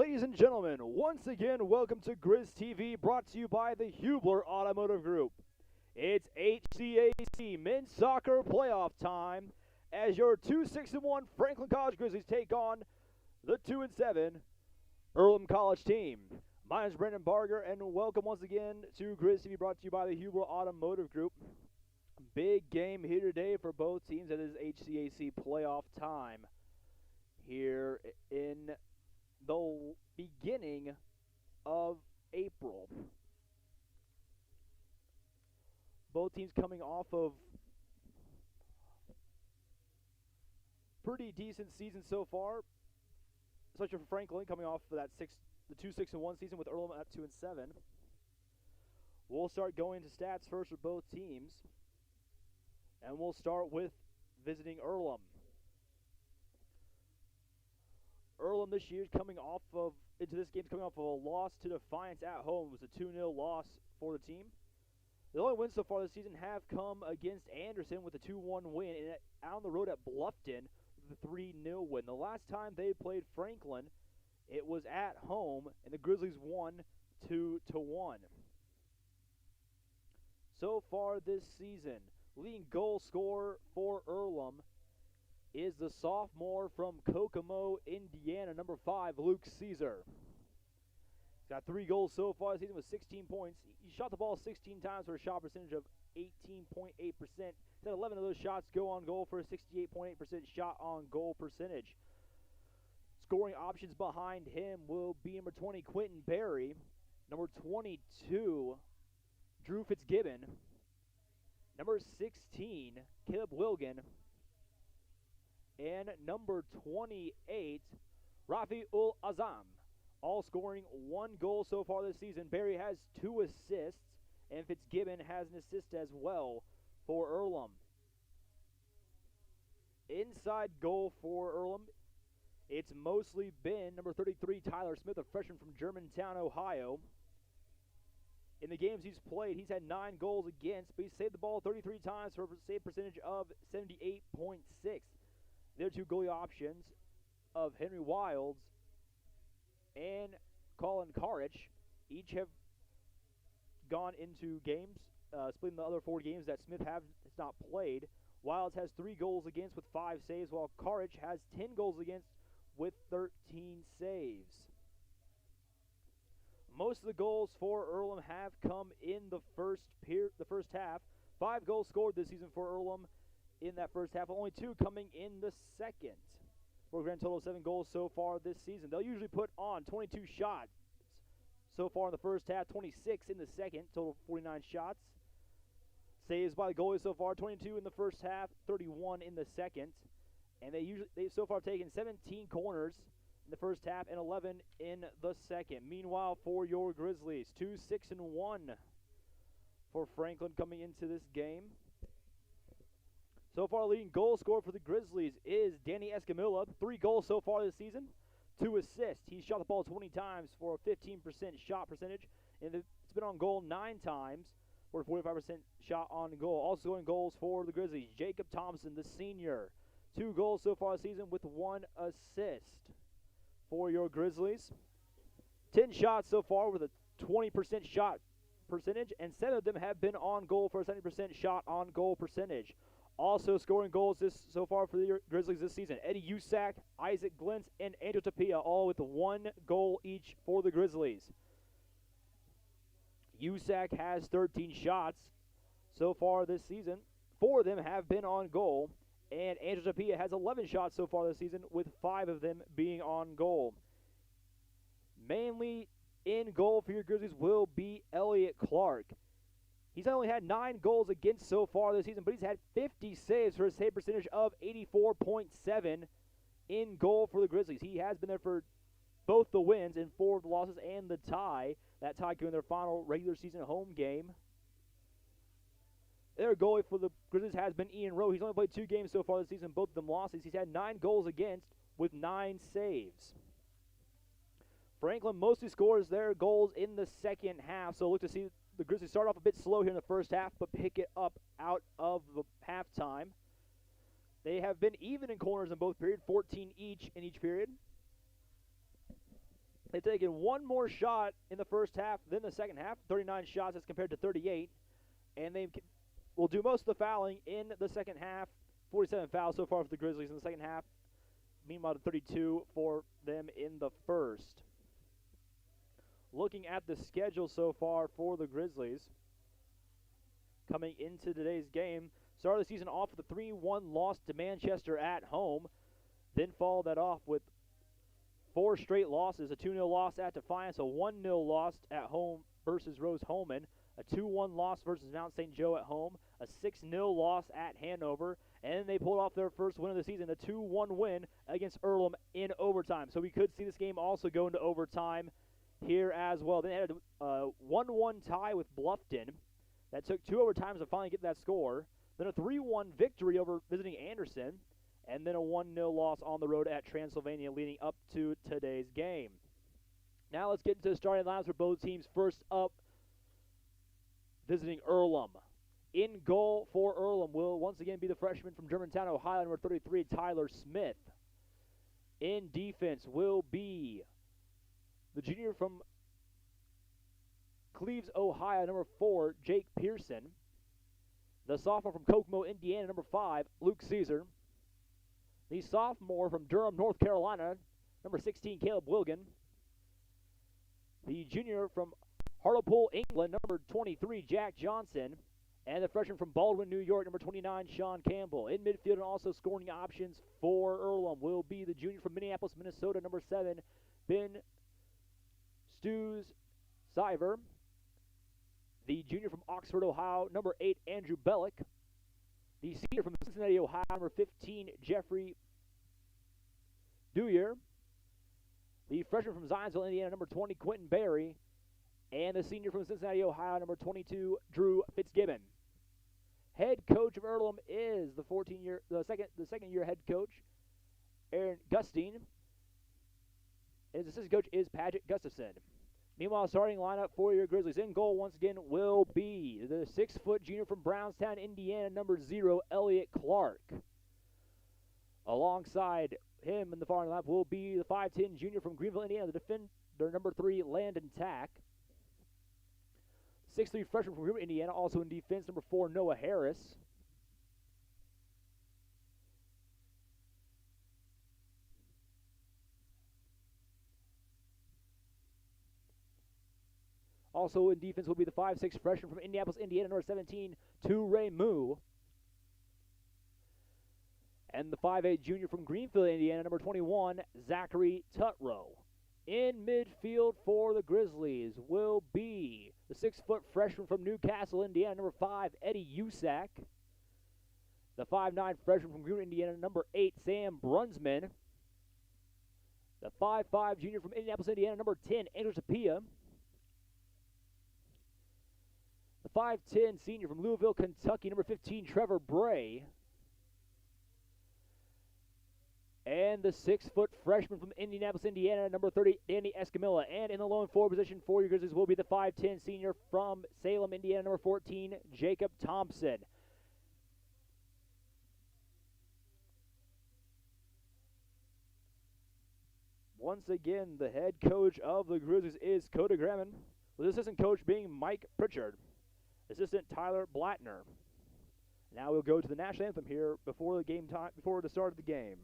Ladies and gentlemen, once again, welcome to Grizz TV, brought to you by the Hubler Automotive Group. It's HCAC men's soccer playoff time as your 2-6-1 Franklin College Grizzlies take on the 2-7 Earlham College team. My name is Brandon Barger, and welcome once again to Grizz TV, brought to you by the Hubler Automotive Group. Big game here today for both teams. It is HCAC playoff time here in the beginning of April. Both teams coming off of pretty decent season so far, especially for Franklin coming off of the 2-6-1 season with Earlham at 2-7. We'll start going to stats first for both teams, and we'll start with visiting Earlham. Earlham this year is coming off of a loss to Defiance at home. It was a 2-0 loss for the team. The only wins so far this season have come against Anderson with a 2-1 win, and out on the road at Bluffton with a 3-0 win. The last time they played Franklin, it was at home, and the Grizzlies won 2-1. So far this season, leading goal scorer for Earlham is the sophomore from Kokomo, Indiana, number 5, Luke Caesar. He's got 3 goals so far this season with 16 points. He shot the ball 16 times for a shot percentage of 18.8%. He's had 11 of those shots go on goal for a 68.8% shot on goal percentage. Scoring options behind him will be number 20, Quentin Berry, number 22, Drew Fitzgibbon, number 16, Caleb Wilgan, and number 28, Rafiul Azam, all scoring 1 goal so far this season. Berry has 2 assists, and Fitzgibbon has an assist as well for Earlham. Inside goal for Earlham, it's mostly been number 33, Tyler Smith, a freshman from Germantown, Ohio. In the games he's played, he's had 9 goals against, but he's saved the ball 33 times for a save percentage of 78.6. Their 2 goalie options of Henry Wilds and Colin Karich each have gone into games, splitting the other 4 games that Smith has not played. Wilds has 3 goals against with 5 saves, while Karich has 10 goals against with 13 saves. Most of the goals for Earlham have come in the first half. 5 goals scored this season for Earlham in that first half, only 2 coming in the second, for a grand total of 7 goals so far this season. They'll usually put on 22 shots so far in the first half, 26 in the second, total 49 shots. Saves by the goalies so far, 22 in the first half, 31 in the second, and they've so far taken 17 corners in the first half and 11 in the second. Meanwhile, for your Grizzlies, 2-6-1 for Franklin coming into this game. So far, leading goal scorer for the Grizzlies is Danny Escamilla. 3 goals so far this season, 2 assists. He shot the ball 20 times for a 15% shot percentage, and it's been on goal 9 times for a 45% shot on goal. Also scoring goals for the Grizzlies, Jacob Thompson, the senior. 2 goals so far this season with 1 assist for your Grizzlies. 10 shots so far with a 20% shot percentage, and 7 of them have been on goal for a 70% shot on goal percentage. Also scoring goals so far for the Grizzlies this season, Eddie Usack, Isaac Glintz, and Angel Tapia, all with 1 goal each for the Grizzlies. Usack has 13 shots so far this season. 4 of them have been on goal, and Angel Tapia has 11 shots so far this season, with 5 of them being on goal. Mainly in goal for your Grizzlies will be Elliott Clark. He's only had 9 goals against so far this season, but he's had 50 saves for a save percentage of 84.7 in goal for the Grizzlies. He has been there for both the wins and 4 of the losses and the tie. That tie came in their final regular season home game. Their goalie for the Grizzlies has been Ian Rowe. He's only played 2 games so far this season, both of them losses. He's had 9 goals against with 9 saves. Franklin mostly scores their goals in the second half, so look to see the Grizzlies start off a bit slow here in the first half, but pick it up out of the halftime. They have been even in corners in both periods, 14 each in each period. They've taken one more shot in the first half than the second half, 39 shots as compared to 38, and they will do most of the fouling in the second half. 47 fouls so far for the Grizzlies in the second half. Meanwhile, 32 for them in the first. Looking at the schedule so far for the Grizzlies, coming into today's game, started the season off with a 3-1 loss to Manchester at home, then followed that off with 4 straight losses, a 2-0 loss at Defiance, a 1-0 loss at home versus Rose-Hulman, a 2-1 loss versus Mount St. Joe at home, a 6-0 loss at Hanover, and they pulled off their first win of the season, a 2-1 win against Earlham in overtime. So we could see this game also go into overtime here as well. Then they had a 1-1 tie with Bluffton that took 2 overtimes to finally get that score. Then a 3-1 victory over visiting Anderson, and then a 1-0 loss on the road at Transylvania leading up to today's game. Now let's get into the starting lineups for both teams. First up, visiting Earlham. In goal for Earlham will once again be the freshman from Germantown, Ohio, number 33, Tyler Smith. In defense will be the junior from Cleves, Ohio, number 4, Jake Pearson. The sophomore from Kokomo, Indiana, number 5, Luke Caesar. The sophomore from Durham, North Carolina, number 16, Caleb Wilgan. The junior from Hartlepool, England, number 23, Jack Johnson. And the freshman from Baldwin, New York, number 29, Sean Campbell. In midfield and also scoring options for Earlham will be the junior from Minneapolis, Minnesota, number 7, Ben Stews Siver. The junior from Oxford, Ohio, number 8, Andrew Bellick. The senior from Cincinnati, Ohio, number 15, Jeffrey Dewyer. The freshman from Zionsville, Indiana, number 20, Quentin Berry. And the senior from Cincinnati, Ohio, number 22, Drew Fitzgibbon. Head coach of Earlham is the second year head coach, Aaron Gustine. And his assistant coach is Paget Gustafson. Meanwhile, starting lineup for your Grizzlies in goal once again will be the 6-foot junior from Brownstown, Indiana, number 0, Elliott Clark. Alongside him in the following lineup will be the 5'10 junior from Greenville, Indiana, the defender, number 3, Landon Tack. 6'3 freshman from Greenville, Indiana, also in defense, number 4, Noah Harris. Also in defense will be the 5'6 freshman from Indianapolis, Indiana, number 17, Ture Moo. And the 5'8 junior from Greenfield, Indiana, number 21, Zachary Tutrow. In midfield for the Grizzlies will be the 6-foot freshman from Newcastle, Indiana, number 5, Eddie Usack. The 5'9 freshman from Greenwood, Indiana, number 8, Sam Brunsman. The 5'5 junior from Indianapolis, Indiana, number 10, Andrew Tapia. The 5'10 senior from Louisville, Kentucky, number 15, Trevor Bray. And the 6-foot freshman from Indianapolis, Indiana, number 30, Danny Escamilla. And in the lone forward position for your Grizzlies will be the 5'10 senior from Salem, Indiana, number 14, Jacob Thompson. Once again, the head coach of the Grizzlies is Coda Graman, with assistant coach being Mike Pritchard, assistant Tyler Blattner. Now we'll go to the national anthem here before the start of the game.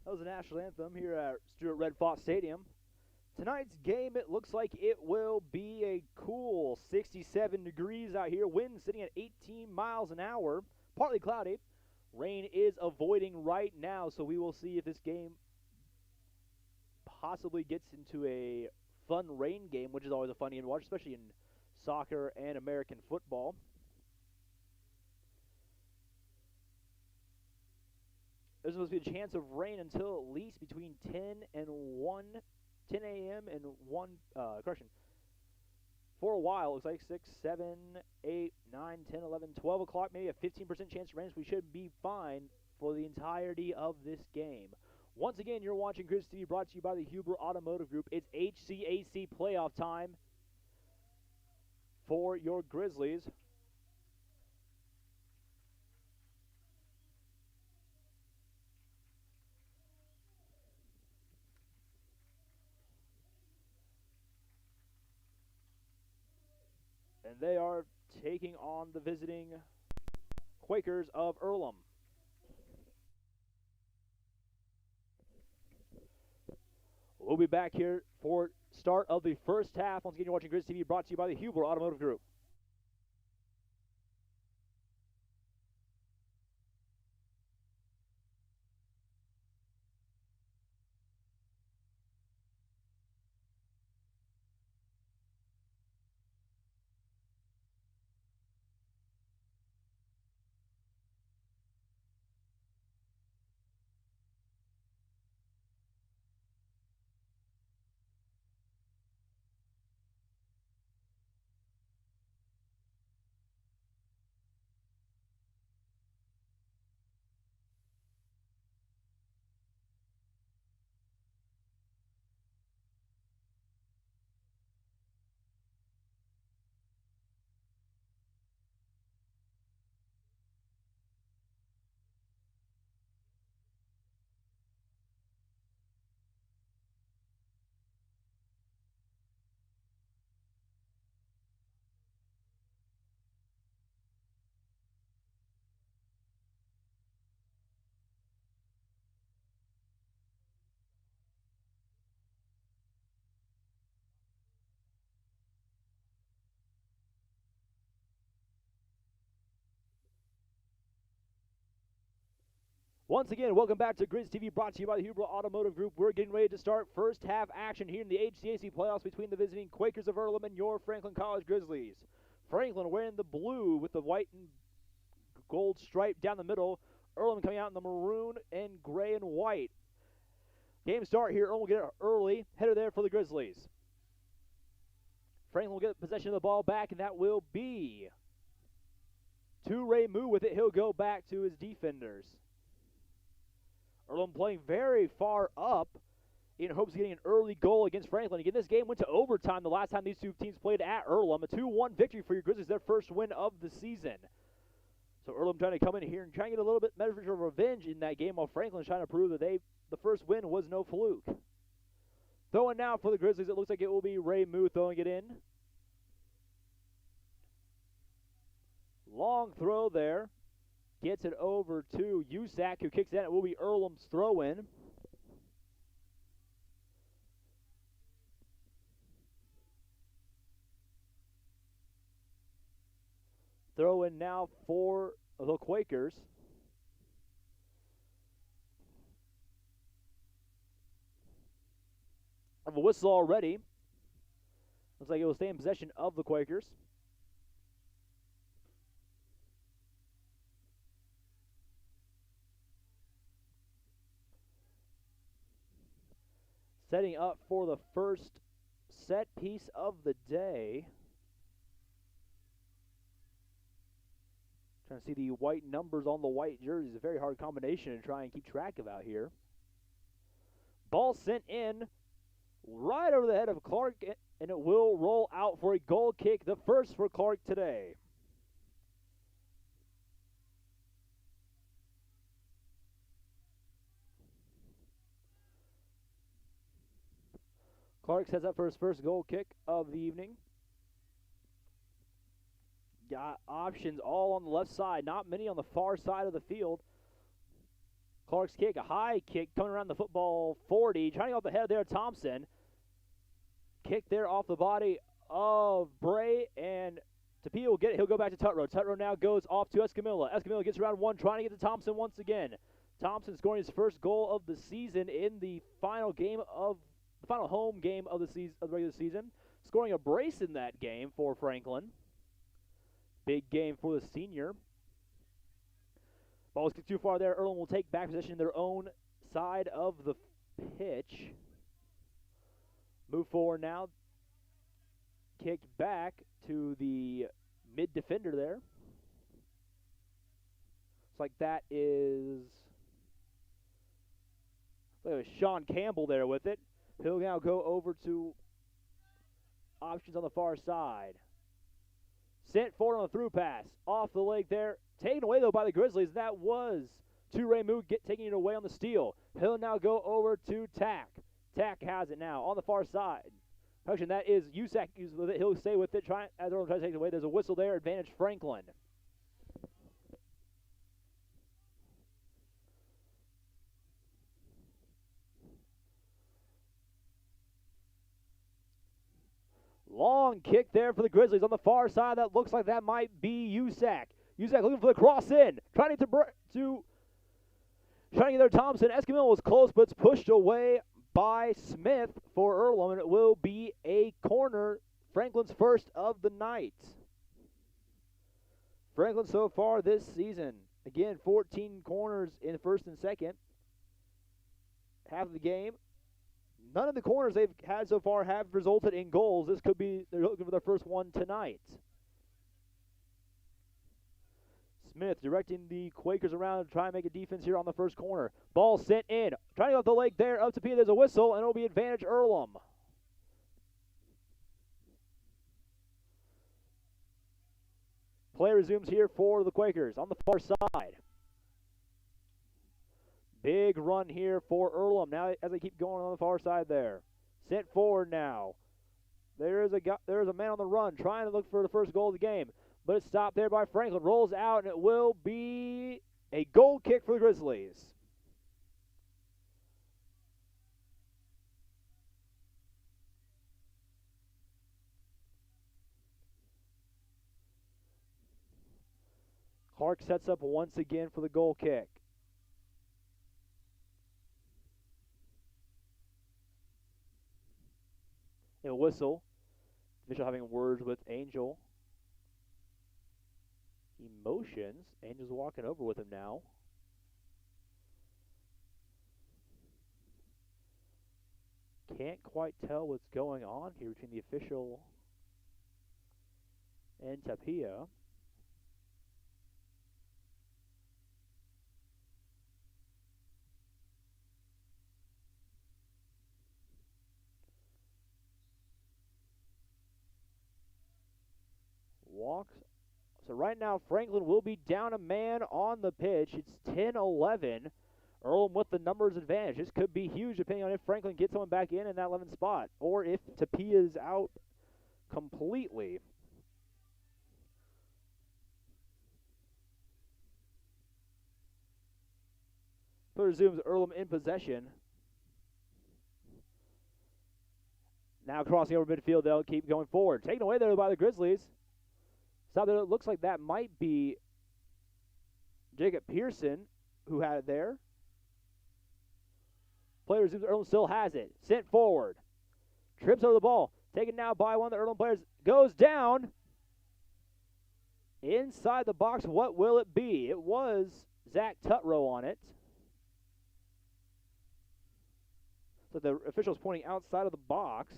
That was the national anthem here at Stuart Red Faught Stadium. Tonight's game, it looks like it will be a cool 67 degrees out here. Wind sitting at 18 miles an hour. Partly cloudy. Rain is avoiding right now, so we will see if this game possibly gets into a fun rain game, which is always a fun game to watch, especially in soccer and American football. There's supposed to be a chance of rain until at least between 10 a.m. and 1, for a while. It looks like 6, 7, 8, 9, 10, 11, 12 o'clock, maybe a 15% chance of rain, so we should be fine for the entirety of this game. Once again, you're watching Grizz TV, brought to you by the Huber Automotive Group. It's HCAC playoff time for your Grizzlies. And they are taking on the visiting Quakers of Earlham. We'll be back here for start of the first half. Once again, you're watching Grizz TV, brought to you by the Huber Automotive Group. Once again, welcome back to Grizz TV, brought to you by the Huber Automotive Group. We're getting ready to start first half action here in the HCAC playoffs between the visiting Quakers of Earlham and your Franklin College Grizzlies. Franklin wearing the blue with the white and gold stripe down the middle. Earlham coming out in the maroon and gray and white. Game start here. Earlham will get it early. Header there for the Grizzlies. Franklin will get possession of the ball back, and that will be to Ray Moo with it. He'll go back to his defenders. Earlham playing very far up in hopes of getting an early goal against Franklin. Again, this game went to overtime the last time these two teams played at Earlham. A 2-1 victory for your Grizzlies, their first win of the season. So Earlham trying to come in here and try and get a little bit measure of revenge in that game, while Franklin's trying to prove that the first win was no fluke. Throwing now for the Grizzlies, it looks like it will be Ray Moo throwing it in. Long throw there. Gets it over to HCAC, who kicks it in. It will be Earlham's throw-in. Throw-in now for the Quakers. Have a whistle already. Looks like it will stay in possession of the Quakers. Setting up for the first set piece of the day. Trying to see the white numbers on the white jerseys. A very hard combination to try and keep track of out here. Ball sent in right over the head of Clark, and it will roll out for a goal kick. The first for Clark today. Clark sets up for his first goal kick of the evening. Got options all on the left side, not many on the far side of the field. Clark's kick, a high kick coming around the football 40, trying to go off the head there, Thompson. Kick there off the body of Bray, and Tapia will get it. He'll go back to Tutro. Tutro now goes off to Escamilla. Escamilla gets around one, trying to get to Thompson once again. Thompson scoring his first goal of the season in the final home game of the season, of the regular season, scoring a brace in that game for Franklin. Big game for the senior. Ball was kicked too far there. Earlham will take back possession in their own side of the pitch. Move forward now. Kicked back to the mid defender there. Looks like that is Sean Campbell there with it. He'll now go over to options on the far side. Sent forward on the through pass. Off the leg there. Taken away, though, by the Grizzlies. That was Ray Moog taking it away on the steal. He'll now go over to Tack. Tack has it now on the far side. That is HCAC. He'll stay with it. As Earlham tries to take it away, there's a whistle there. Advantage Franklin. Long kick there for the Grizzlies on the far side. That looks like that might be HCAC. HCAC looking for the cross in. Trying to get there Thompson. Escamilla was close, but it's pushed away by Smith for Earlham, and it will be a corner. Franklin's first of the night. Franklin so far this season, again, 14 corners in first and second. Half of the game. None of the corners they've had so far have resulted in goals. This could be, they're looking for their first one tonight. Smith directing the Quakers around to try and make a defense here on the first corner. Ball sent in. Trying to go up the leg there. Up to P. There's a whistle, and it'll be advantage Earlham. Play resumes here for the Quakers on the far side. Big run here for Earlham. Now as they keep going on the far side there. Sent forward now. There is a man on the run trying to look for the first goal of the game. But it's stopped there by Franklin. Rolls out, and it will be a goal kick for the Grizzlies. Clark sets up once again for the goal kick. A whistle. Official having words with Angel. Emotions. Angel's walking over with him now. Can't quite tell what's going on here between the official and Tapia. Walks. So right now, Franklin will be down a man on the pitch. It's 10-11. Earlham with the numbers advantage. This could be huge depending on if Franklin gets someone back in that 11th spot or if Tapia is out completely. So resumes Earlham in possession. Now crossing over midfield, they'll keep going forward. Taken away there by the Grizzlies. So there, it looks like that might be Jacob Pearson who had it there. Player resumes. Earlham still has it. Sent forward. Trips over the ball. Taken now by one of the Earlham players. Goes down. Inside the box, what will it be? It was Zach Tutro on it. So the official's pointing outside of the box.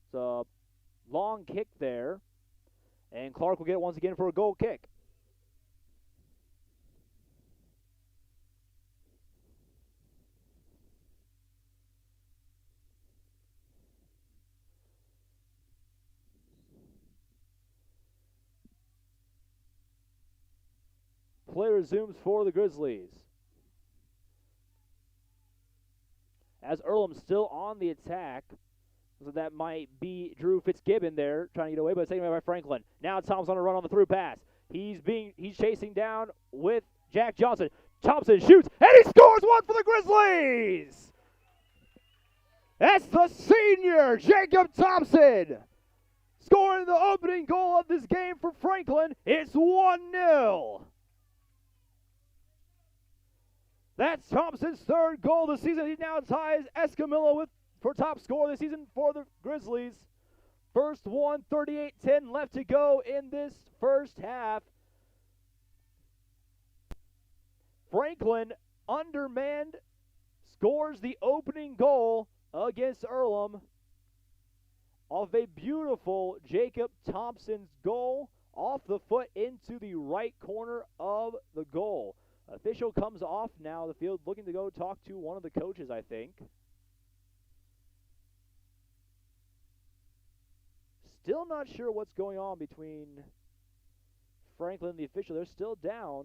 It's a long kick there, and Clark will get it once again for a goal kick. Play resumes for the Grizzlies. As Earlham still on the attack. So that might be Drew Fitzgibbon there trying to get away, but it's taken away by Franklin. Now Thompson on a run on the through pass. He's chasing down with Jack Johnson. Thompson shoots, and he scores one for the Grizzlies! That's the senior, Jacob Thompson, scoring the opening goal of this game for Franklin. It's 1-0. That's Thompson's third goal this season. He now ties Escamilla for top scorer this season for the Grizzlies. First one, 38-10 left to go in this first half. Franklin, undermanned, scores the opening goal against Earlham off a beautiful Jacob Thompson's goal off the foot into the right corner of the goal. Official comes off now the field looking to go talk to one of the coaches, I think. Still not sure what's going on between Franklin and the official. They're still down.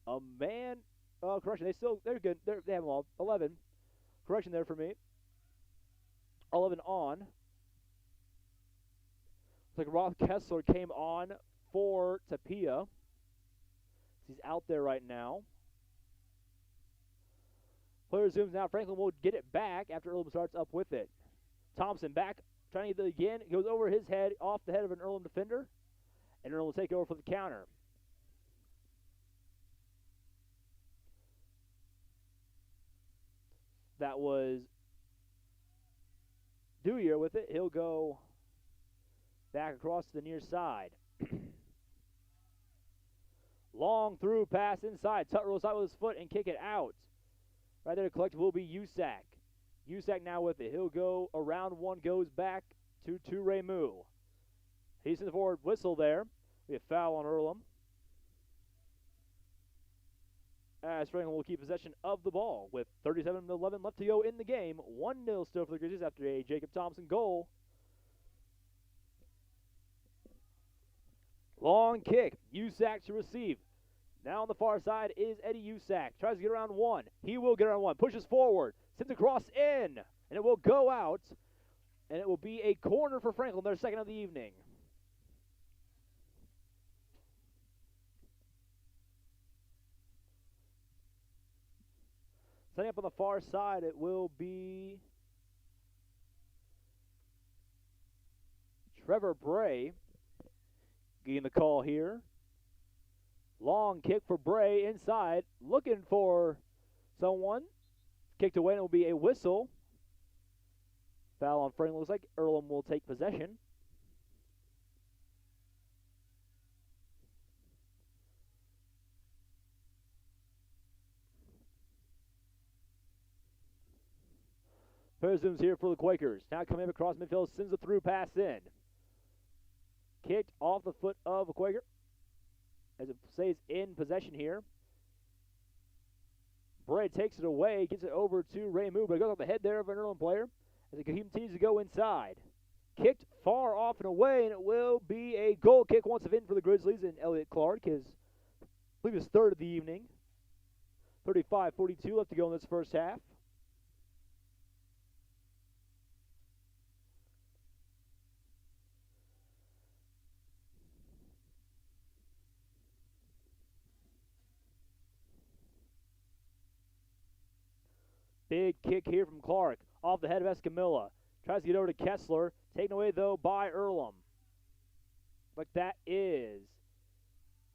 A man, correction, they're good. They have them all. 11. Correction there for me. 11 on. Looks like Roth Kessler came on for Tapia. He's out there right now. Player zooms now. Franklin will get it back after Earlham starts up with it. Thompson back, trying to get it again. It goes over his head, off the head of an Earlham defender. And Earlham will take over for the counter. That was Dewyer with it. He'll go back across to the near side. Long through pass inside. Tuttle will start with his foot and kick it out. Right there to collect will be USAC. USAC now with it. He'll go around one, goes back to Remu. He's in the forward whistle there. We have foul on Earlham. As Franklin will keep possession of the ball with 37-11 left to go in the game. 1-0 still for the Grizzlies after a Jacob Thompson goal. Long kick. USAC to receive. Now on the far side is Eddie USAC. Tries to get around one. He will get around one. Pushes forward. Sends a cross in. And it will go out. And it will be a corner for Franklin, their second of the evening. Setting up on the far side, it will be Trevor Bray getting the call here. Long kick for Bray inside, looking for someone. Kicked away, and it will be a whistle. Foul on Franklin. Looks like Earlham will take possession. Zooms here for the Quakers. Now coming across midfield, sends a through pass in. Kicked off the foot of a Quaker as it stays in possession here. Bray takes it away, gets it over to Remu, but it goes off the head there of an Earlham player as he continues to go inside. Kicked far off and away, and it will be a goal kick once again for the Grizzlies, and Elliott Clark, I believe his third of the evening. 35-42 left to go in this first half. Big kick here from Clark, off the head of Escamilla. Tries to get over to Kessler, taken away though by Earlham. But that is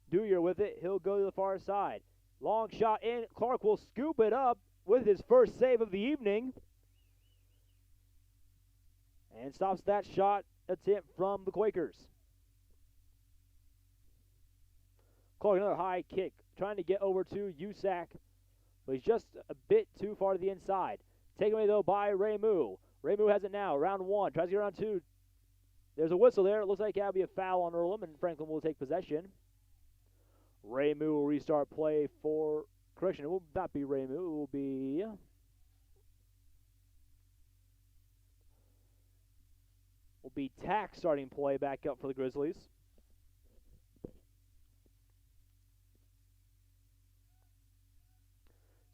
Dewyer with it. He'll go to the far side. Long shot in. Clark will scoop it up with his first save of the evening. And stops that shot attempt from the Quakers. Clark, another high kick, trying to get over to USAC. But he's just a bit too far to the inside. Taken away, though, by Remu. Remu has it now. Round one. Tries to get around two. There's a whistle there. It looks like that'll be a foul on Earlham, and Franklin will take possession. Remu will restart play for... Correction, it will not be Remu. It will be... Tack starting play back up for the Grizzlies.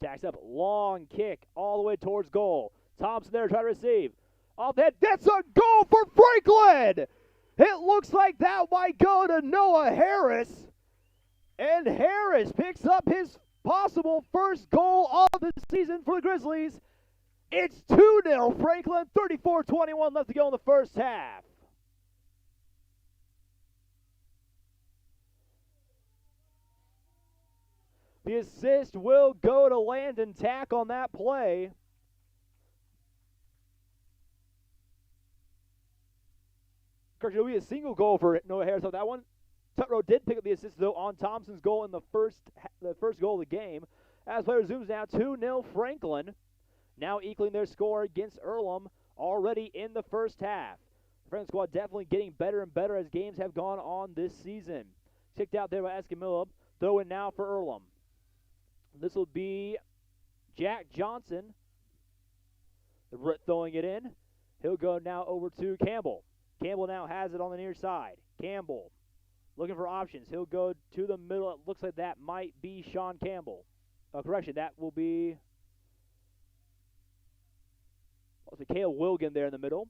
Jacks up, long kick all the way towards goal. Thompson there trying to receive. Off that, that's a goal for Franklin! It looks like that might go to Noah Harris. And Harris picks up his possible first goal of the season for the Grizzlies. It's 2-0 Franklin, 34-21 left to go in the first half. The assist will go to Landon Tack on that play. Of course, it'll be a single goal for Noah Harris on that one. Tutro did pick up the assist, though, on Thompson's goal in the first goal of the game. As play resumes now, 2-0 Franklin. Now equaling their score against Earlham already in the first half. The Franklin squad definitely getting better and better as games have gone on this season. Kicked out there by Escamilla. Throw in now for Earlham. This will be Jack Johnson throwing it in. He'll go now over to Campbell. Campbell now has it on the near side. Campbell looking for options. He'll go to the middle. It looks like that might be Sean Campbell. Correction, that will be Mikhail Wilgan there in the middle.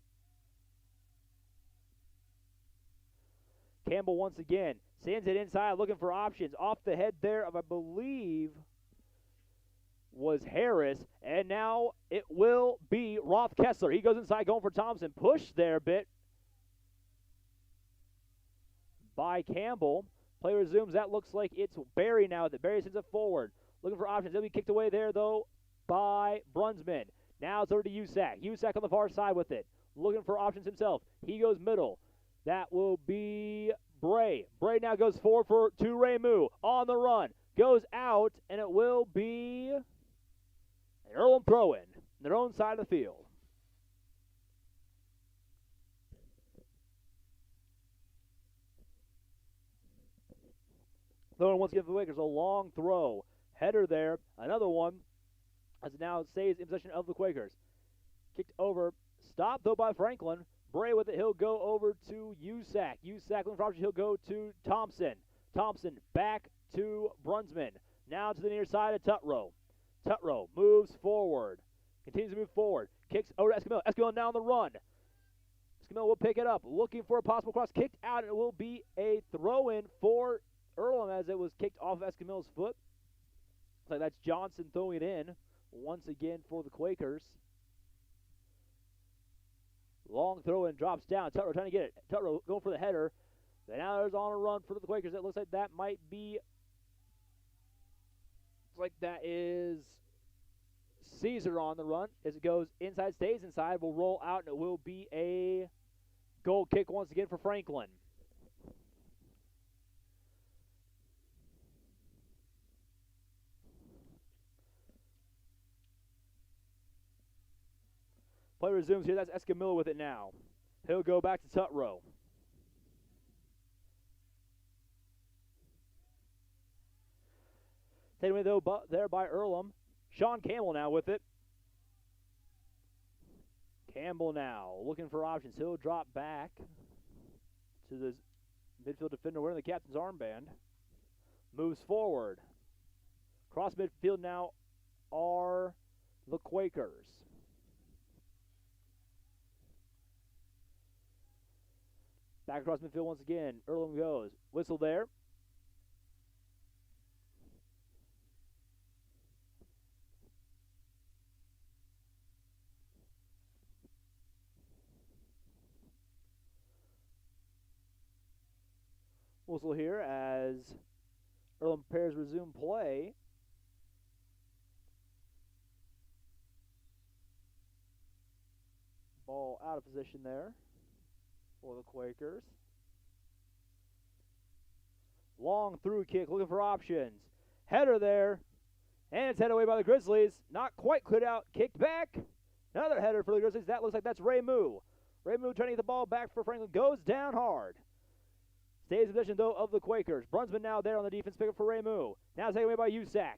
Campbell once again sends it inside looking for options. Off the head there of, I believe, was Harris. And now it will be Roth Kessler. He goes inside going for Thompson. Push there a bit by Campbell. Play resumes. That looks like it's Barry now. Barry sends it forward. Looking for options. He'll be kicked away there, though, by Brunsman. Now it's over to USAC. USAC on the far side with it. Looking for options himself. He goes middle. That will be Bray. Bray now goes forward to Raymond. On the run. Goes out, and it will be an Earlham throw-in. Their own side of the field. Throwing once again for the Quakers. A long throw. Header there. Another one. As it now stays in possession of the Quakers. Kicked over. Stopped, though, by Franklin. Bray with it. He'll go over to USAC. USAC looking for options. He'll go to Thompson. Thompson back to Brunsman. Now to the near side of Tutro. Tutro moves forward. Continues to move forward. Kicks over to Escamilla. Escamilla now on the run. Escamilla will pick it up. Looking for a possible cross. Kicked out. It will be a throw-in for Earlham as it was kicked off of Escamilla's foot. Looks like that's Johnson throwing it in once again for the Quakers. Long throw in, drops down. Tutro trying to get it. Tutro going for the header. But now there's on a run for the Quakers. It looks like that might be. Looks like that is Caesar on the run. As it goes inside, stays inside, will roll out, and it will be a goal kick once again for Franklin. Play resumes here. That's Escamilla with it now. He'll go back to Tutro. Taken away, though, there by Earlham. Sean Campbell now with it. Campbell now looking for options. He'll drop back to the midfield defender wearing the captain's armband. Moves forward. Cross midfield now are the Quakers. Back across midfield once again. Earlham goes. Whistle there. Whistle here as Earlham prepares to resume play. Ball out of position there for the Quakers. Long through kick, looking for options. Header there, and it's headed away by the Grizzlies. Not quite cleared out, kicked back. Another header for the Grizzlies. That looks like that's Raymond. Raymond trying to get the ball back for Franklin. Goes down hard. Stays in possession, though, of the Quakers. Brunsman now there on the defense, pick up for Raymond. Now taken away by USAC.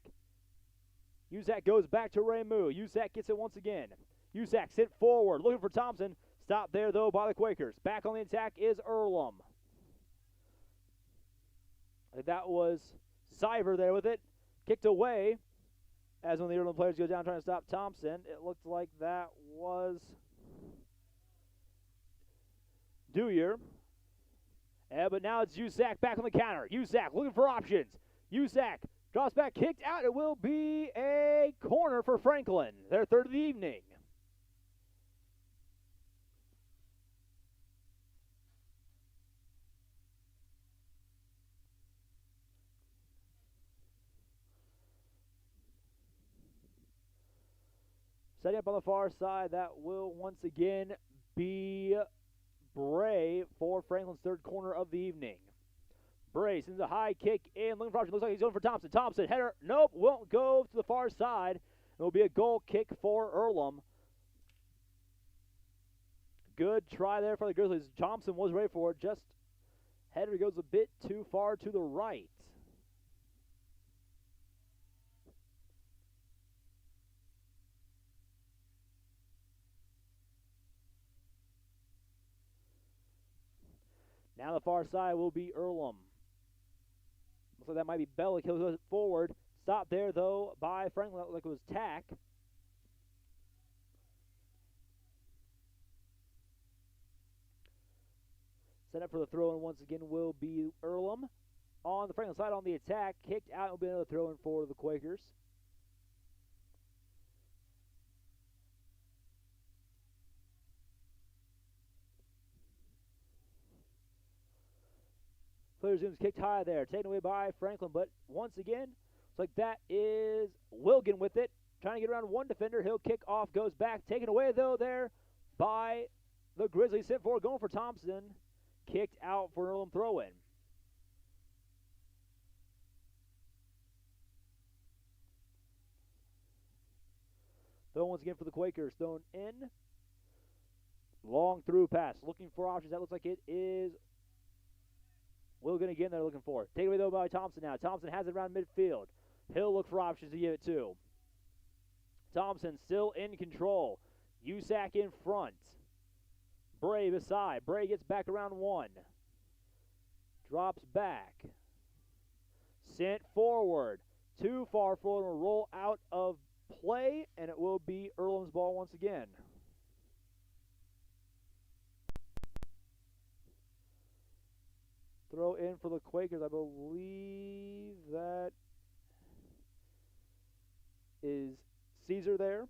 USAC goes back to Raymond. USAC gets it once again. USAC sent forward, looking for Thompson. Stopped there, though, by the Quakers. Back on the attack is Earlham. That was Cyber there with it. Kicked away. As when the Earlham players go down trying to stop Thompson, it looked like that was Dewyer. But now it's HCAC back on the counter. HCAC looking for options. HCAC drops back, kicked out. It will be a corner for Franklin, their third of the evening. Setting up on the far side, that will once again be Bray for Franklin's third corner of the evening. Bray sends a high kick in, looking for option. Looks like he's going for Thompson. Thompson, header, nope, won't go to the far side. It will be a goal kick for Earlham. Good try there for the Grizzlies. Thompson was ready for it, just header goes a bit too far to the right. Now the far side will be Earlham. Looks like that might be Bellick. He'll go forward. Stopped there, though, by Franklin. Looked like it was Tack. Set up for the throw-in once again will be Earlham. On the Franklin side on the attack. Kicked out. Will be another throw-in for the Quakers. Player zooms kicked high there, taken away by Franklin, but once again, looks like that is Wilgan with it, trying to get around one defender. He'll kick off, goes back, taken away though there by the Grizzlies. Sent forward, going for Thompson, kicked out for an Earlham throw-in. Throw once again for the Quakers, thrown in. Long through pass, looking for options. That looks like it is Wilgan again they're looking for. Taken away though by Thompson now. Thompson has it around midfield. He'll look for options to give it to. Thompson still in control. HCAC in front. Bray beside. Bray gets back around one. Drops back. Sent forward. Too far forward and roll out of play, and it will be Earlham's ball once again. Throw in for the Quakers. I believe that is Caesar there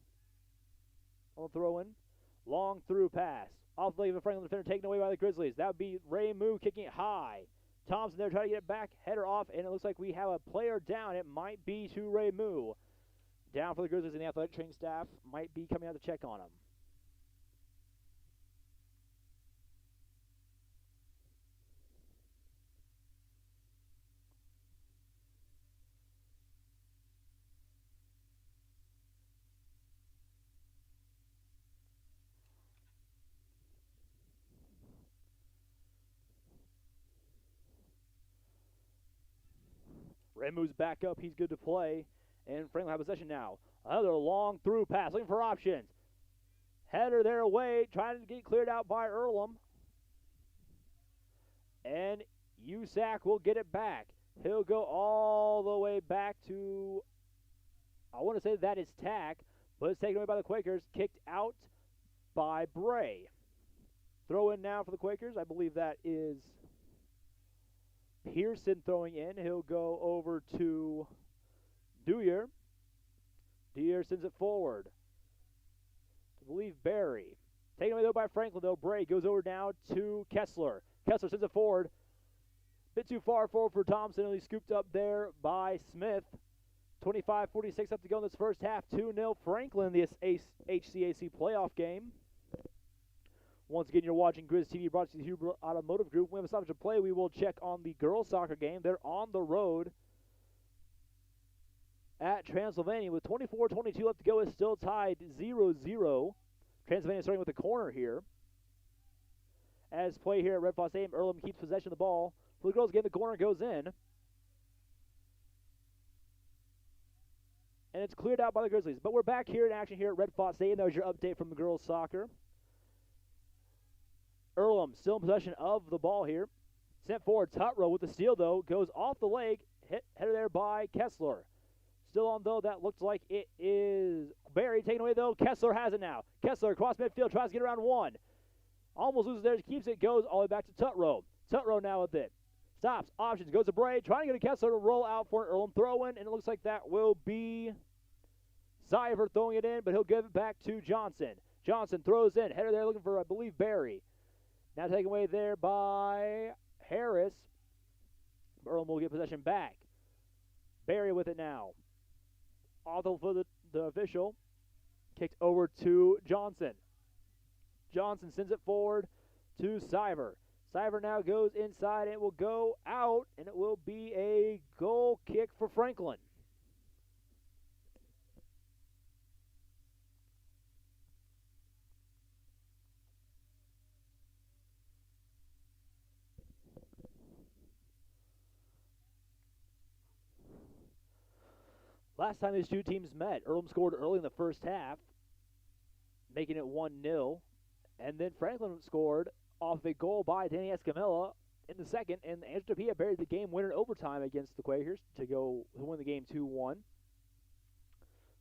on the throw-in. Long through pass. Off the leg of the Franklin defender, taken away by the Grizzlies. That would be Ray Moo kicking it high. Thompson there trying to get it back. Header off, and it looks like we have a player down. It might be to Ray Moo. Down for the Grizzlies, and the athletic training staff might be coming out to check on him. Ray moves back up. He's good to play. And Franklin have possession now. Another long through pass. Looking for options. Header there away. Trying to get cleared out by Earlham. And HCAC will get it back. He'll go all the way back to, I want to say that is Tack. But it's taken away by the Quakers. Kicked out by Bray. Throw in now for the Quakers. I believe that is Pearson throwing in. He'll go over to Dewyer. Dewyer sends it forward. I believe Barry. Taken away though by Franklin though. Bray goes over now to Kessler. Kessler sends it forward. Bit too far forward for Thompson. Only scooped up there by Smith. 25:46 up to go in this first half. 2-0 Franklin, this HCAC playoff game. Once again, you're watching Grizz TV, brought to you by the Huber Automotive Group. We have a stoppage of play. We will check on the girls' soccer game. They're on the road at Transylvania with 24:22 left to go. It's still tied 0-0. Transylvania starting with a corner here. As play here at Red Faught Stadium, Earlham keeps possession of the ball. For the girls' game, the corner goes in. And it's cleared out by the Grizzlies. But we're back here in action here at Red Faught Stadium. That was your update from the girls' soccer. Earlham still in possession of the ball here. Sent forward, Tutro with the steal, though. Goes off the leg. Header there by Kessler. Still on, though. That looks like it is Barry taken away, though. Kessler has it now. Kessler across midfield, tries to get around one. Almost loses there, keeps it, goes all the way back to Tutro. Tutro now with it. Stops, options, goes to Bray, trying to get a Kessler to roll out for an Earlham throw-in, and it looks like that will be Zyver throwing it in, but he'll give it back to Johnson. Johnson throws in, header there looking for, I believe, Barry. Now taken away there by Harris. Earlham will get possession back. Barry with it now. Off for the official. Kicked over to Johnson. Johnson sends it forward to Zyver. Zyver now goes inside and it will go out, and it will be a goal kick for Franklin. Last time these two teams met, Earlham scored early in the first half, making it 1-0. And then Franklin scored off a goal by Danny Escamilla in the second, and Angelo Tapia buried the game winner in overtime against the Quakers to win the game 2-1.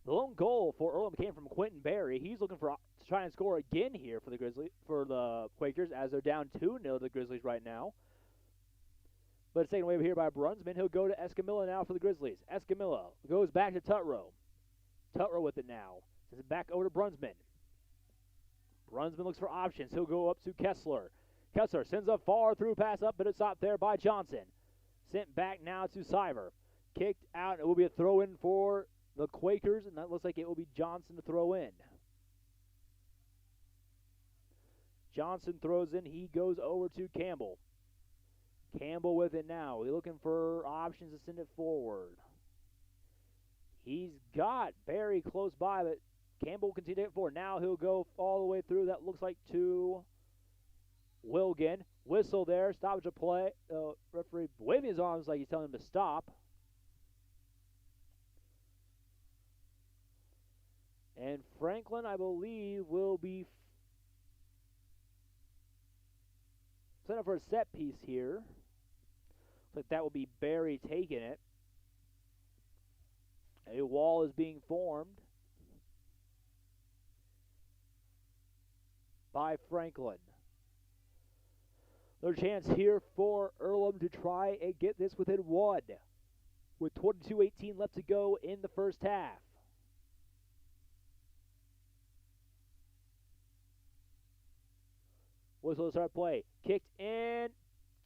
The lone goal for Earlham came from Quentin Barry. He's looking to try and score again here for the Quakers, as they're down 2-0 to the Grizzlies right now. But it's taken away here by Brunsman. He'll go to Escamilla now for the Grizzlies. Escamilla goes back to Tutro. Tutro with it now. Sends it back over to Brunsman. Brunsman looks for options. He'll go up to Kessler. Kessler sends a far through pass up, but it's stopped there by Johnson. Sent back now to Zyver. Kicked out. It will be a throw-in for the Quakers, and that looks like it will be Johnson to throw in. Johnson throws in. He goes over to Campbell. Campbell with it now. We're looking for options to send it forward. He's got Barry close by, but Campbell will continue to get forward. Now he'll go all the way through. That looks like to Wilgan. Whistle there. Stoppage of play. Referee waving his arms like he's telling him to stop. And Franklin, I believe, will be set up for a set piece here. Looks like that will be Barry taking it. A wall is being formed by Franklin. Their chance here for Earlham to try and get this within one, with 22:18 left to go in the first half. Whistle to start play. Kicked in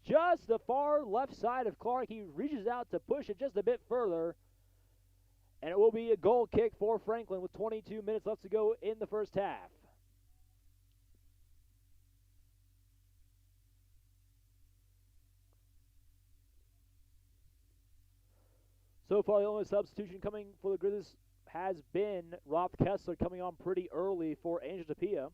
just the far left side of Clark. He reaches out to push it just a bit further. And it will be a goal kick for Franklin with 22 minutes left to go in the first half. So far, the only substitution coming for the Grizzlies has been Roth Kessler coming on pretty early for Angel Tapia.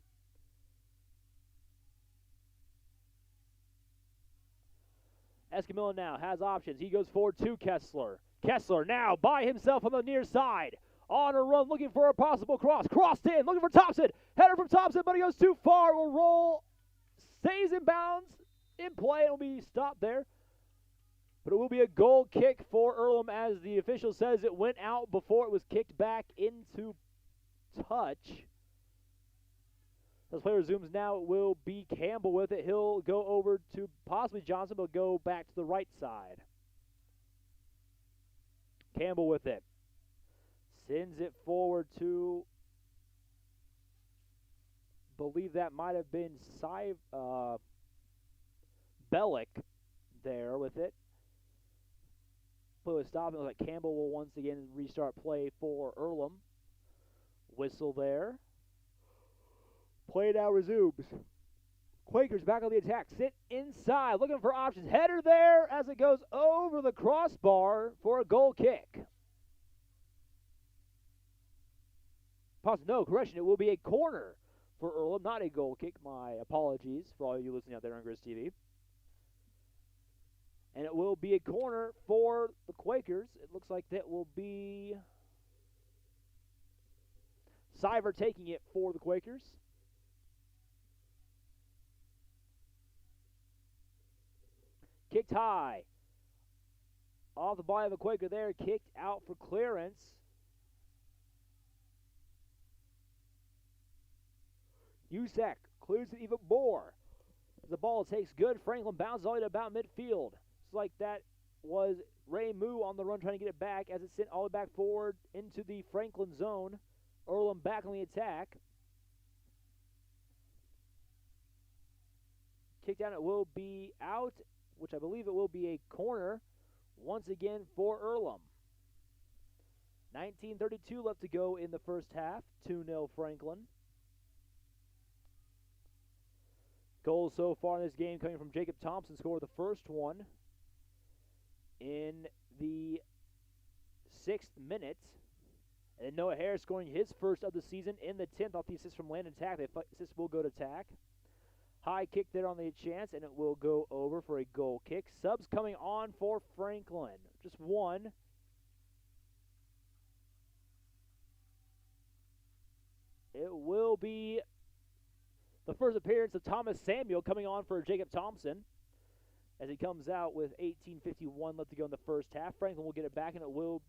Escamilla now has options. He goes forward to Kessler. Kessler now by himself on the near side. On a run, looking for a possible cross. Crossed in, looking for Thompson. Header from Thompson, but he goes too far. Will roll. Stays in bounds. In play, and will be stopped there. But it will be a goal kick for Earlham, as the official says it went out before it was kicked back into touch. As play resumes now, it will be Campbell with it. He'll go over to possibly Johnson, but go back to the right side. Campbell with it. Sends it forward to, believe that might have been Bellick there with it. Play was stopped. It looks like Campbell will once again restart play for Earlham. Whistle there. Play now resumes. Quakers back on the attack. Sit inside, looking for options. Header there as it goes over the crossbar for a goal kick. No, correction. It will be a corner for Earlham, not a goal kick. My apologies for all of you listening out there on Grizz TV. And it will be a corner for the Quakers. It looks like that will be Zyver taking it for the Quakers. Kicked high. Off the body of the Quaker there. Kicked out for clearance. USAC clears it even more. The ball takes good. Franklin bounces all the way to about midfield. It's like that was Ray Moo on the run trying to get it back as it's sent all the way back forward into the Franklin zone. Earlham back on the attack. Kick down, it will be out, which I believe it will be a corner once again for Earlham. 19:32 left to go in the first half. 2-0 Franklin. Goals so far in this game coming from Jacob Thompson, scored the first one in the 6th minute. And Noah Harris scoring his first of the season in the 10th off the assist from Landon Tack. The assist will go to Tack. High kick there on the chance, and it will go over for a goal kick. Subs coming on for Franklin. Just one. It will be the first appearance of Thomas Samuel coming on for Jacob Thompson as he comes out with 18:51 left to go in the first half. Franklin will get it back, and it will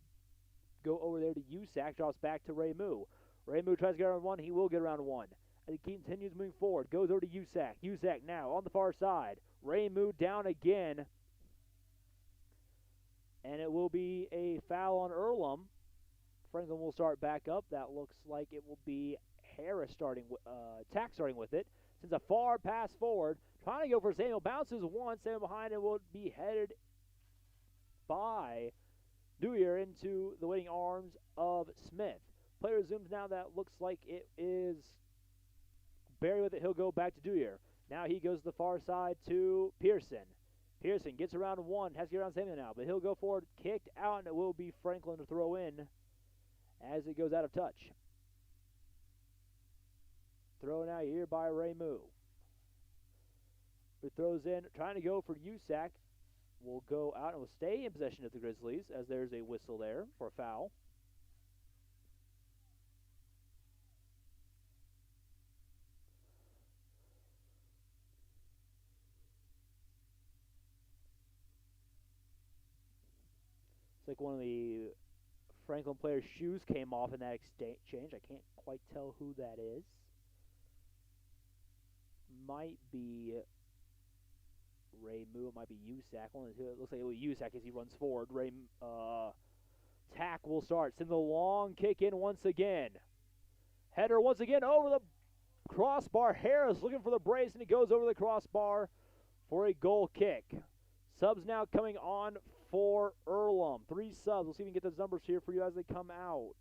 go over there to USAC. Drops back to Ray Moo. Ray Moo tries to get around one. He will get around one. As he continues moving forward, goes over to USAC. USAC now on the far side. Ray Moo down again. And it will be a foul on Earlham. Franklin will start back up. That looks like it will be Harris starting, Tack starting with it. Sends a far pass forward. Trying to go for Samuel. Bounces one. Samuel behind it will be headed by Dewey into the waiting arms of Smith. Player zooms now. That looks like it is Barry with it. He'll go back to Dewey. Now he goes to the far side to Pearson. Pearson gets around one. Has to get around Samuel now. But he'll go forward. Kicked out. And it will be Franklin to throw in as it goes out of touch. Thrown out here by Ray Moo. Who throws in, trying to go for USAC. Will go out and will stay in possession of the Grizzlies as there's a whistle there for a foul. It's like one of the Franklin players' shoes came off in that exchange. I can't quite tell who that is. Might be Ray Moo. It might be USAC. One of the two. It looks like it will be USAC as he runs forward. Tack will start. Send the long kick in once again. Header once again over the crossbar. Harris looking for the brace, and he goes over the crossbar for a goal kick. Subs now coming on for Earlham. 3 subs. We'll see if we can get those numbers here for you as they come out.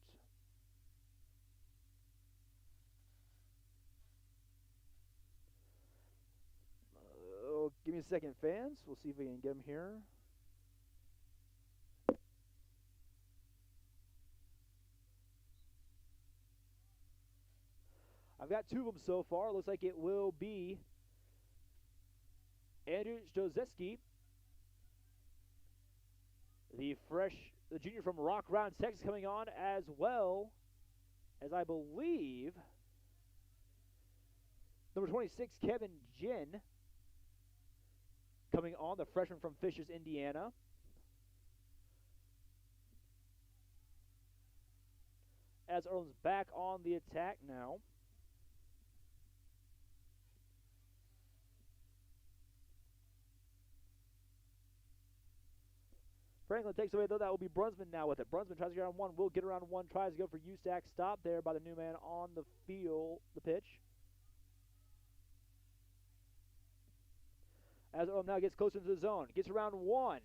Give me a second, fans. We'll see if we can get them here. I've got 2 of them so far. Looks like it will be Andrew Jozeski, the junior from Rock Round, Texas, coming on, as well as I believe number 26, Kevin Jin, coming on, the freshman from Fishers, Indiana. As Earlham's back on the attack now. Franklin takes away, though. That will be Brunsman now with it. Brunsman tries to get around one. Will get around one. Tries to go for USAC. Stop there by the new man on the field, the pitch. As Earlham now gets closer to the zone. Gets around one.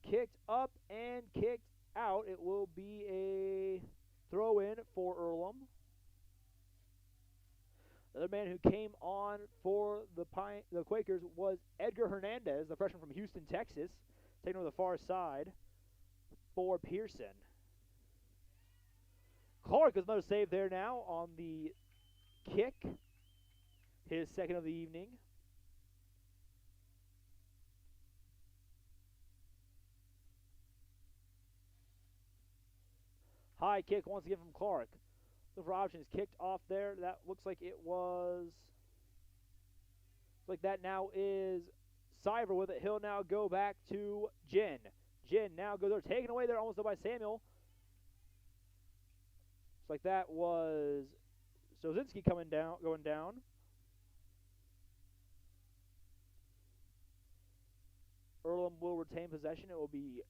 Kicked up and kicked out. It will be a throw-in for Earlham. The other man who came on for the Quakers was Edgar Hernandez, the freshman from Houston, Texas, taking over the far side for Pearson. Clark has another save there now on the kick. His second of the evening. High kick once again from Clark. Looking for options. Kicked off there. That looks like it was. Looks like that now is Cyber with it. He'll now go back to Jin. Jin now goes there. Taken away there almost by Samuel. Looks like that was Stozinski going down. Earlham will retain possession. It will be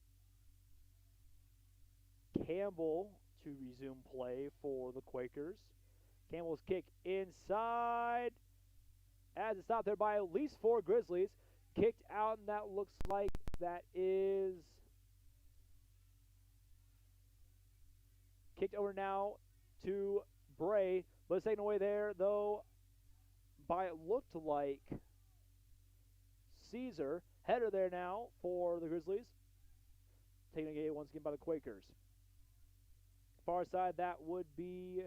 Campbell to resume play for the Quakers. Campbell's kick inside. As it's stopped there by at least 4 Grizzlies. Kicked out, and that looks like that is kicked over now to Bray. But it's taken away there, though, by it looked like Caesar. Header there now for the Grizzlies. Taken away once again by the Quakers. Far side, that would be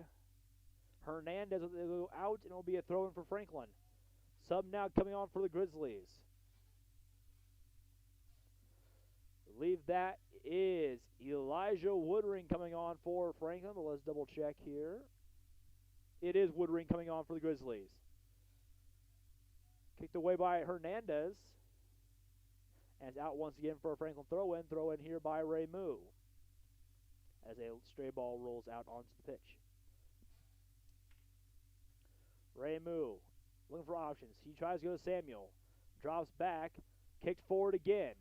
Hernandez will go out, and it will be a throw-in for Franklin. Sub now coming on for the Grizzlies. I believe that is Elijah Woodring coming on for Franklin, but let's double check here. It is Woodring coming on for the Grizzlies. Kicked away by Hernandez. And it's out once again for a Franklin throw-in. Throw-in here by Ray Moo. As a stray ball rolls out onto the pitch. Ray Moo looking for options. He tries to go to Samuel. Drops back. Kicked forward again.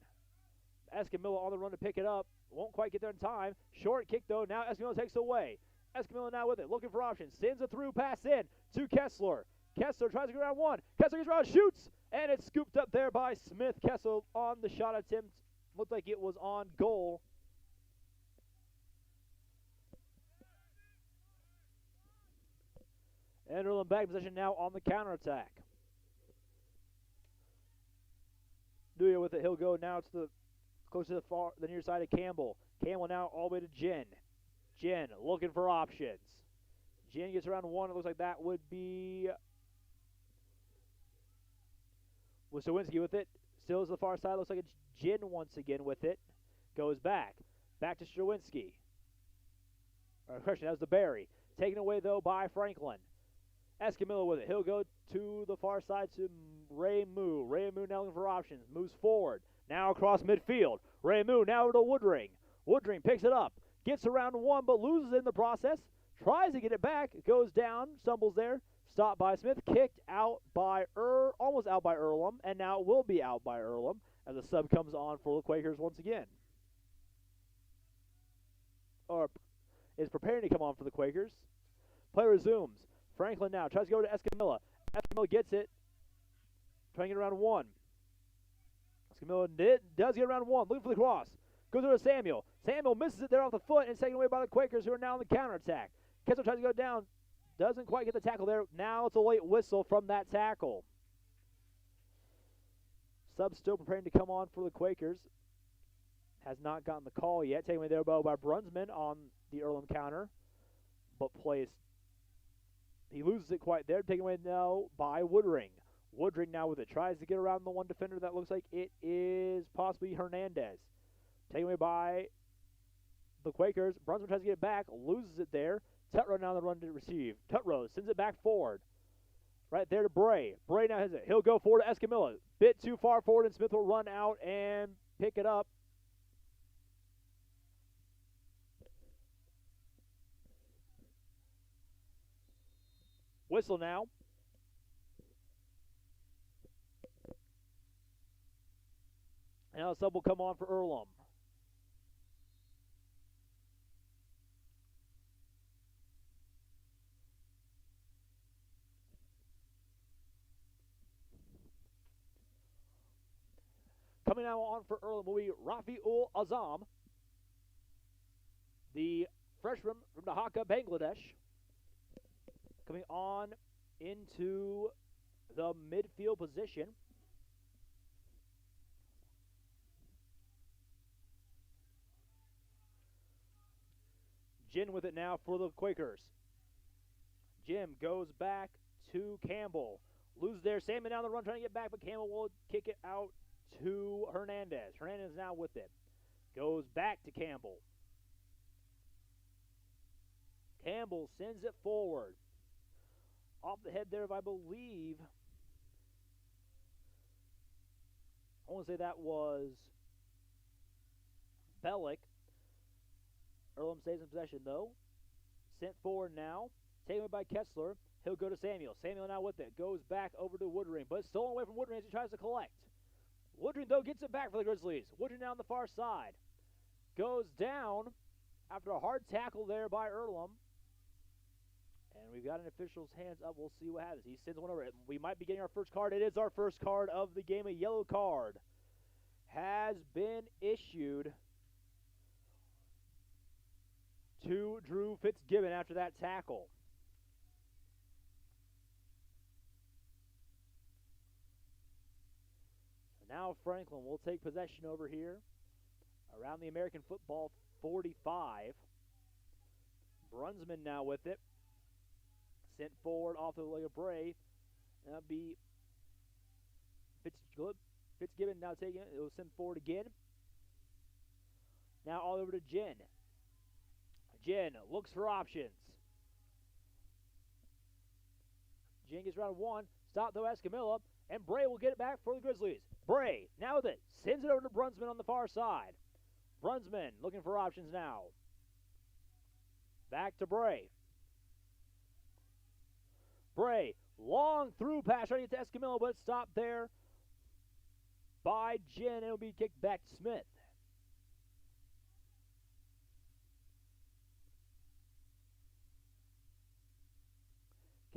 Escamilla on the run to pick it up. Won't quite get there in time. Short kick though. Now Escamilla takes it away. Escamilla now with it. Looking for options. Sends a through pass in to Kessler. Kessler tries to go around one. Kessler gets around, shoots. And it's scooped up there by Smith. Kessler on the shot attempt. Looked like it was on goal. And Earlham back in position now on the counterattack. Duya with it. He'll go now to the close to the near side of Campbell. Campbell now all the way to Jen. Jen looking for options. Jen gets around one. It looks like that would be Wasowinski with it. Still is the far side. Looks like it's Jen once again with it. Goes back. Back to Strowinski. Correction, that was the Barry. Taken away, though, by Franklin. Escamilla with it. He'll go to the far side to Ray Moo. Ray Moo now looking for options. Moves forward. Now across midfield. Ray Moo now to Woodring. Woodring picks it up. Gets around one, but loses in the process. Tries to get it back. Goes down. Stumbles there. Stopped by Smith. Kicked out by almost out by Earlham. And now will be out by Earlham as the sub comes on for the Quakers once again. Or is preparing to come on for the Quakers. Play resumes. Franklin now tries to go to Escamilla. Escamilla gets it. Trying to get around one. Escamilla does get around one. Looking for the cross. Goes over to Samuel. Samuel misses it there off the foot and it's taken away by the Quakers who are now on the counterattack. Kessler tries to go down. Doesn't quite get the tackle there. Now it's a late whistle from that tackle. Sub still preparing to come on for the Quakers. Has not gotten the call yet. Taken away there by Brunsman on the Earlham counter. But plays. He loses it quite there. Taken away now by Woodring. Woodring now with it. Tries to get around the one defender. That looks like it is possibly Hernandez. Taken away by the Quakers. Brunsman tries to get it back. Loses it there. Tutrow now on the run to receive. Tutrow sends it back forward. Right there to Bray. Bray now has it. He'll go forward to Escamilla. Bit too far forward and Smith will run out and pick it up. Whistle now. And now a sub will come on for Earlham. Coming now on for Earlham will be Rafiul Azam, the freshman from Dhaka, Bangladesh. Coming on into the midfield position. Jin with it now for the Quakers. Jim goes back to Campbell. Loses there. Salmon down the run trying to get back, but Campbell will kick it out to Hernandez. Hernandez now with it. Goes back to Campbell. Campbell sends it forward. Off the head there of, I believe, I want to say that was Bellick. Earlham stays in possession, though. Sent forward now. Taken away by Kessler. He'll go to Samuel. Samuel now with it. Goes back over to Woodring, but it's stolen away from Woodring as he tries to collect. Woodring, though, gets it back for the Grizzlies. Woodring down the far side. Goes down after a hard tackle there by Earlham. And we've got an official's hands up. We'll see what happens. He sends one over. We might be getting our first card. It is our first card of the game. A yellow card has been issued to Drew Fitzgibbon after that tackle. So now Franklin will take possession over here around the American football 45. Brunsman now with it. Sent forward off the leg of Bray. That'll be Fitzgibbon now taking it. It will send forward again. Now all over to Jen. Jen looks for options. Jen gets around one. Stop though, Escamilla. And Bray will get it back for the Grizzlies. Bray, now with it, sends it over to Brunsman on the far side. Brunsman looking for options now. Back to Bray. Bray, long through pass trying to get to Escamilla, but stopped there by Jen. It'll be kicked back to Smith.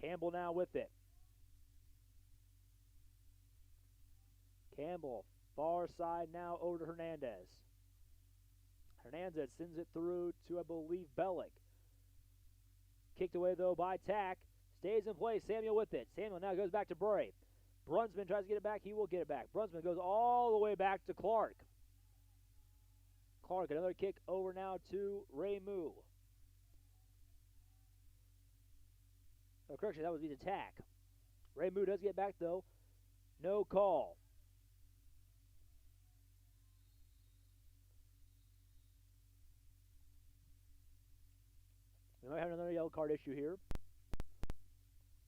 Campbell now with it. Campbell, far side now over to Hernandez. Hernandez sends it through to, I believe, Bellick. Kicked away, though, by Tack. Stays in place. Samuel with it. Samuel now goes back to Bray. Brunsman tries to get it back. He will get it back. Brunsman goes all the way back to Clark. Clark, another kick over now to Ray Moo. Oh, correction, that was the attack. Ray Moo does get back, though. No call. We might have another yellow card issue here.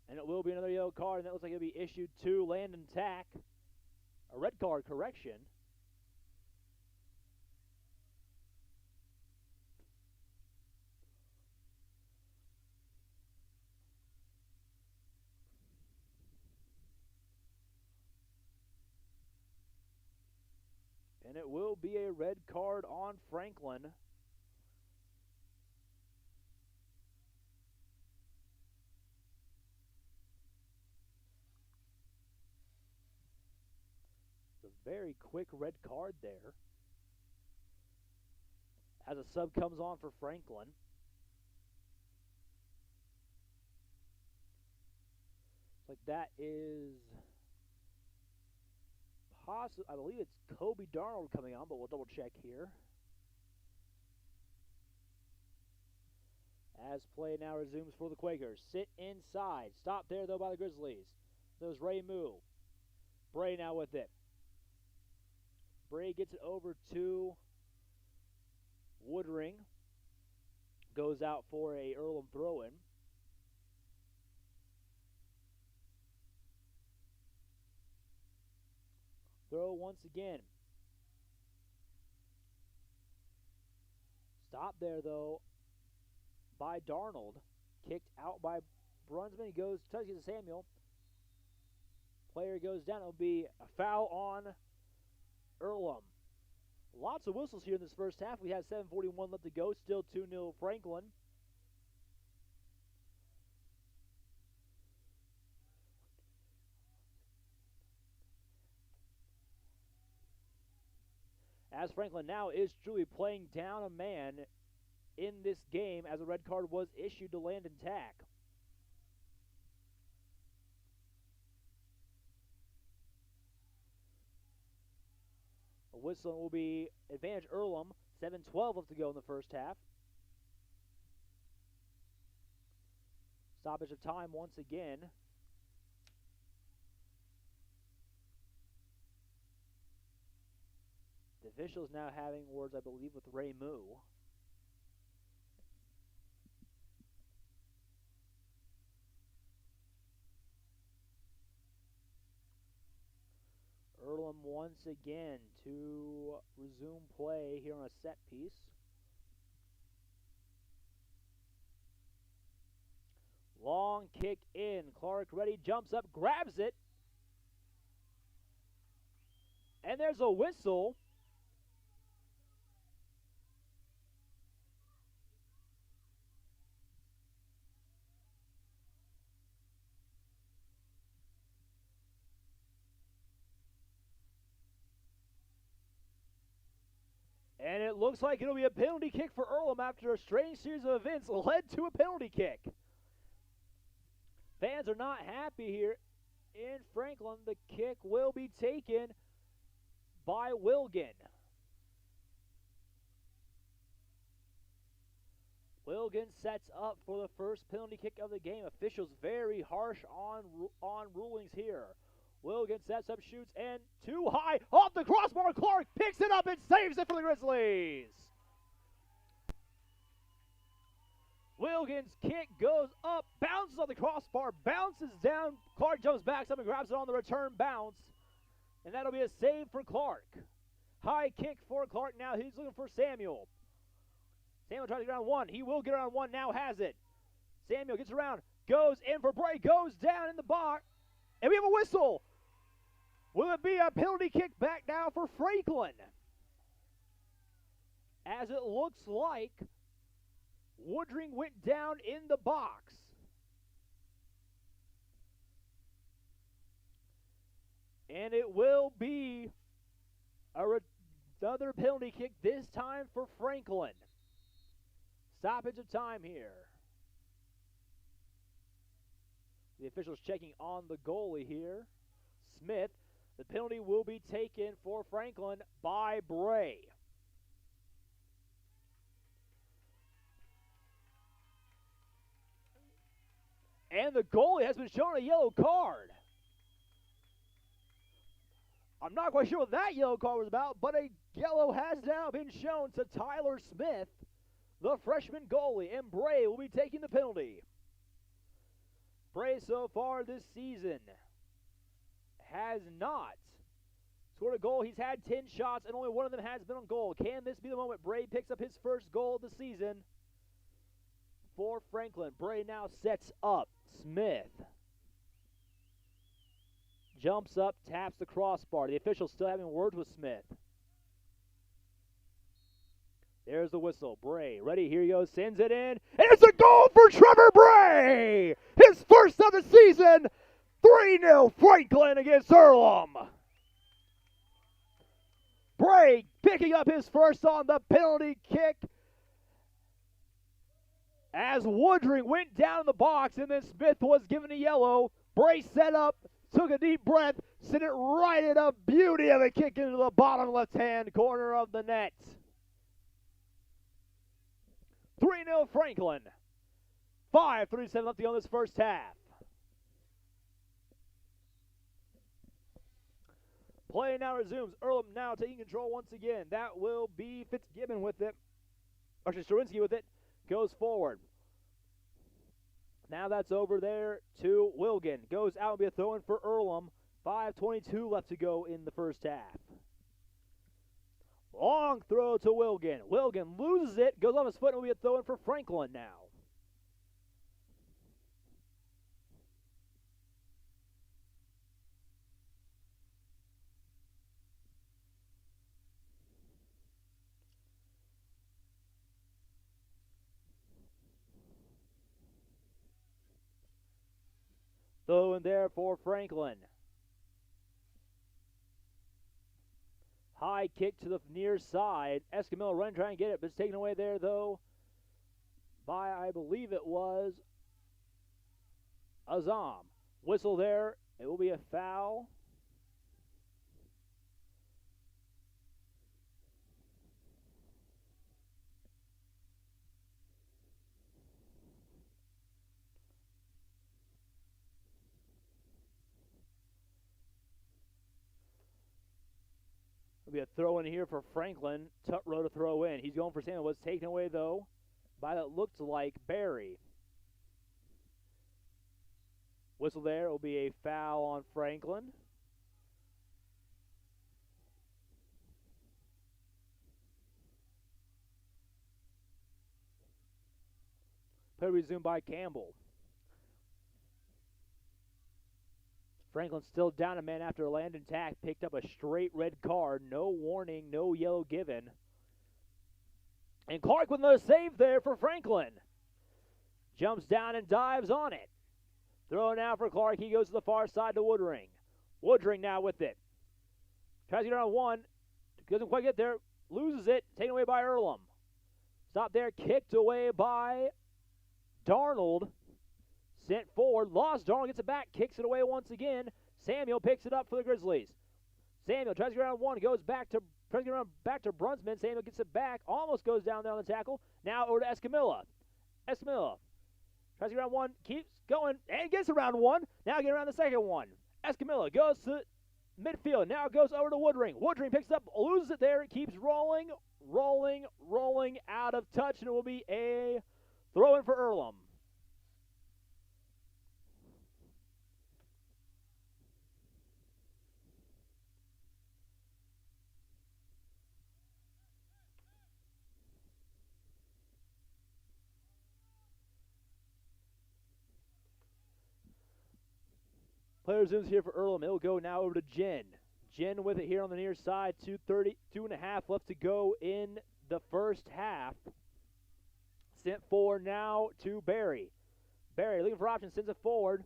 And it will be another yellow card, and that looks like it'll be issued to Landon Tack. A red card correction. And it will be a red card on Franklin. Very quick red card there. As a sub comes on for Franklin. Looks like that is possible. I believe it's Kobe Darnold coming on, but we'll double check here. As play now resumes for the Quakers. Sit inside. Stop there, though, by the Grizzlies. There's Ray Moo. Bray now with it. Bray gets it over to Woodring. Goes out for a Earlham throw-in. Throw once again. Stop there, though, by Darnold. Kicked out by Brunsman. He goes, touches to Samuel. Player goes down. It'll be a foul on Earlham. Lots of whistles here in this first half. We have 7:41 left to go. Still 2-0 Franklin. As Franklin now is truly playing down a man in this game, as a red card was issued to Landon Tack. A whistle will be advantage Earlham. 7:12 left to go in the first half. Stoppage of time once again. The officials now having words, I believe, with Ray Moo. Earlham once again to resume play here on a set piece. Long kick in. Clark ready, jumps up, grabs it. And there's a whistle. And it looks like it'll be a penalty kick for Earlham after a strange series of events led to a penalty kick. Fans are not happy here in Franklin. The kick will be taken by Wilgan. Wilgan sets up for the first penalty kick of the game. Officials very harsh on rulings here. Wilgan sets up, shoots, and too high off the crossbar. Clark picks it up and saves it for the Grizzlies. Wilgan's kick goes up, bounces on the crossbar, bounces down. Clark jumps back up and grabs it on the return bounce. And that'll be a save for Clark. High kick for Clark now. He's looking for Samuel. Samuel tries to get around one. He will get around one, now has it. Samuel gets around, goes in for Bray, goes down in the box. And we have a whistle. Will it be a penalty kick back now for Franklin? As it looks like Woodring went down in the box. And it will be another penalty kick, this time for Franklin. Stoppage of time here. The officials checking on the goalie here. Smith. The penalty will be taken for Franklin by Bray. And the goalie has been shown a yellow card. I'm not quite sure what that yellow card was about, but a yellow has now been shown to Tyler Smith, the freshman goalie, and Bray will be taking the penalty. Bray so far this season has not scored a goal. He's had 10 shots, and only one of them has been on goal. Can this be the moment Bray picks up his first goal of the season for Franklin? Bray now sets up. Smith jumps up, taps the crossbar. The officials still having words with Smith. There's the whistle. Bray, ready, here he goes, sends it in. And it's a goal for Trevor Bray! His first of the season! 3-0 Franklin against Earlham. Bray picking up his first on the penalty kick as Woodring went down in the box and then Smith was given a yellow. Bray set up, took a deep breath, sent it right in a beauty of a kick into the bottom left-hand corner of the net. 3-0 Franklin. 5:37 left to go in this first half. Play now resumes. Earlham now taking control once again. That will be Fitzgibbon with it. Actually, Strawinsky with it. Goes forward. Now that's over there to Wilgan. Goes out and be a throw-in for Earlham. 5:22 left to go in the first half. Long throw to Wilgan. Wilgan loses it. Goes off his foot and will be a throw-in for Franklin now. Throw in there for Franklin. High kick to the near side. Escamilla run, try and get it, but it's taken away there, though, by, I believe it was, Azam. Whistle there. It will be a foul. Be a throw in here for Franklin. Tutro to throw in. He's going for Samuel. Was taken away, though, by that looked like Barry. Whistle there. It will be a foul on Franklin. Play resumed by Campbell. Franklin still down a man after a Landon tack. Picked up a straight red card. No warning, no yellow given. And Clark with another save there for Franklin. Jumps down and dives on it. Throw now for Clark. He goes to the far side to Woodring. Woodring now with it. Tries to get around one. Doesn't quite get there. Loses it. Taken away by Earlham. Stop there. Kicked away by Darnold. Sent forward. Lost. Darnold gets it back. Kicks it away once again. Samuel picks it up for the Grizzlies. Samuel tries to get around one. Goes back to Brunsman. Samuel gets it back. Almost goes down there on the tackle. Now over to Escamilla. Escamilla tries to get around one. Keeps going and gets around one. Now get around the second one. Escamilla goes to midfield. Now goes over to Woodring. Woodring picks it up. Loses it there. It keeps rolling out of touch. And it will be a throw-in for Earlham. Player zooms here for Earlham. It'll go now over to Jen. Jen with it here on the near side. 2:32.5 left to go in the first half. Sent forward now to Barry. Barry looking for options, sends it forward.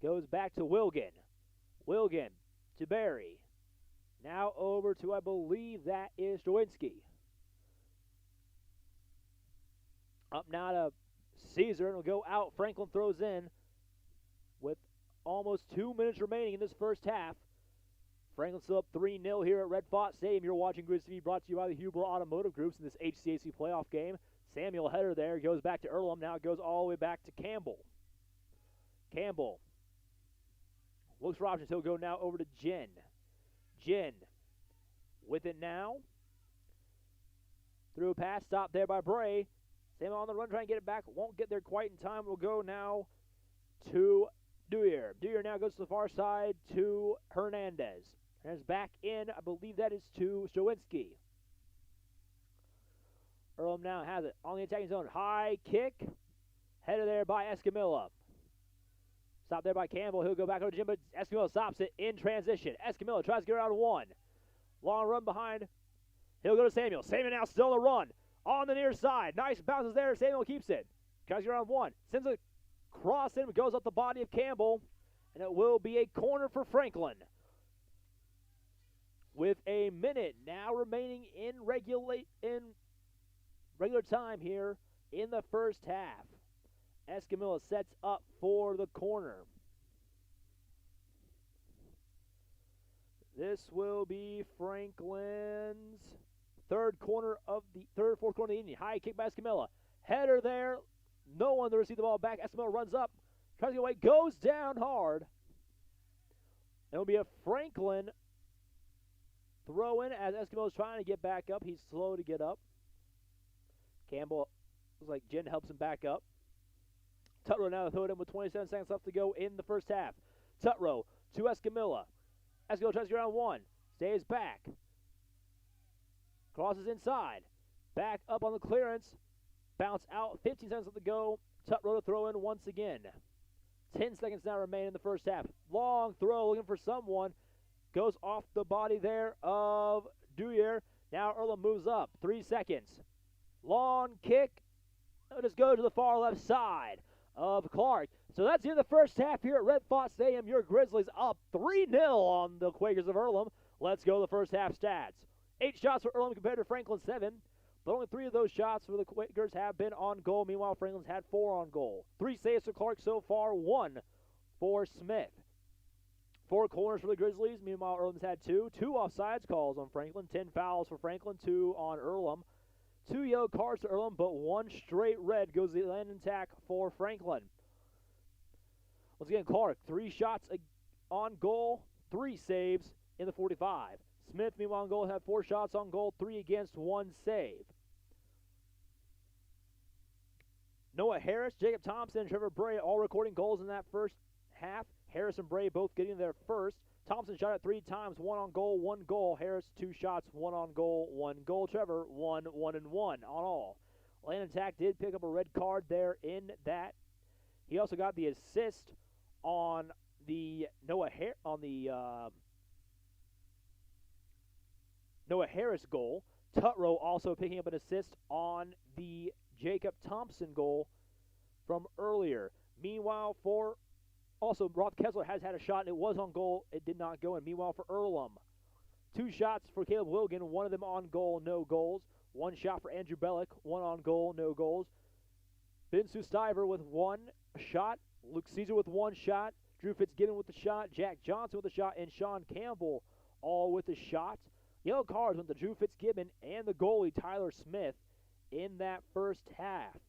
Goes back to Wilgan. Wilgan to Barry. Now over to, I believe that is Strowinski. Up now to Caesar, and will go out. Franklin throws in with almost 2 minutes remaining in this first half. Franklin still up 3-0 here at Red Faught Stadium. You're watching Grizz TV, brought to you by the Huber Automotive Groups in this HCAC playoff game. Samuel header there, goes back to Earlham. Now it goes all the way back to Campbell. Campbell looks for options. He'll go now over to Jen. Jen with it now. Through a pass, stopped there by Bray. Samuel on the run, trying to get it back. Won't get there quite in time. We'll go now to Dewyer. Dewyer now goes to the far side to Hernandez. Hernandez back in. I believe that is to Strowinski. Earlham now has it on the attacking zone. High kick. Headed there by Escamilla. Stopped there by Campbell. He'll go back over to Jim, but Escamilla stops it in transition. Escamilla tries to get around one. Long run behind. He'll go to Samuel. Samuel now still on the run. On the near side. Nice bounces there. Samuel keeps it. Tries to get around one. Sends it cross in, goes up the body of Campbell, and it will be a corner for Franklin. With a minute now remaining in regular time here in the first half. Escamilla sets up for the corner. This will be Franklin's fourth corner of the evening. High kick by Escamilla. Header there. No one to receive the ball back. Escamilla runs up. Tries to get away. Goes down hard. It will be a Franklin throw in as Escamilla is trying to get back up. He's slow to get up. Campbell looks like Jen helps him back up. Tutro now throw it in with 27 seconds left to go in the first half. Tutro to Escamilla. Escamilla tries to get around one. Stays back. Crosses inside. Back up on the clearance. Bounce out. 15 seconds left to go. Tutro to throw in once again. 10 seconds now remain in the first half. Long throw looking for someone. Goes off the body there of Dewyer. Now Earlham moves up. 3 seconds. Long kick. It'll just go to the far left side of Clark. So that's in the first half here at Red Faught Stadium. Your Grizzlies up 3-0 on the Quakers of Earlham. Let's go to the first half stats. 8 shots for Earlham compared to Franklin 7. But only 3 of those shots for the Quakers have been on goal. Meanwhile, Franklin's had 4 on goal. 3 saves for Clark so far, 1 for Smith. 4 corners for the Grizzlies. Meanwhile, Earlham's had 2. 2 offsides calls on Franklin. 10 fouls for Franklin, 2 on Earlham. 2 yellow cards to Earlham, but 1 straight red goes the Landon tack for Franklin. Once again, Clark, 3 shots on goal, 3 saves in the 45. Smith, meanwhile, on goal, had 4 shots on goal, 3 against, 1 save. Noah Harris, Jacob Thompson, and Trevor Bray all recording goals in that first half. Harris and Bray both getting their first. Thompson shot it 3 times, 1 on goal, 1 goal. Harris, 2 shots, 1 on goal, 1 goal. Trevor, 1 and 1 on all. Landon Tack did pick up a red card there in that. He also got the assist on the Noah Harris goal. Tutro also picking up an assist on the Jacob Thompson goal from earlier. Meanwhile, also Roth Kessler has had a shot, and it was on goal. It did not go in. Meanwhile, for Earlham, 2 shots for Caleb Wilgan, one of them on goal, no goals. 1 shot for Andrew Bellick, 1 on goal, no goals. Binsu Stiver with 1 shot. Luke Caesar with 1 shot. Drew Fitzgibbon with the shot. Jack Johnson with a shot. And Sean Campbell all with a shot. Yellow cards went to Drew Fitzgibbon and the goalie Tyler Smith in that first half.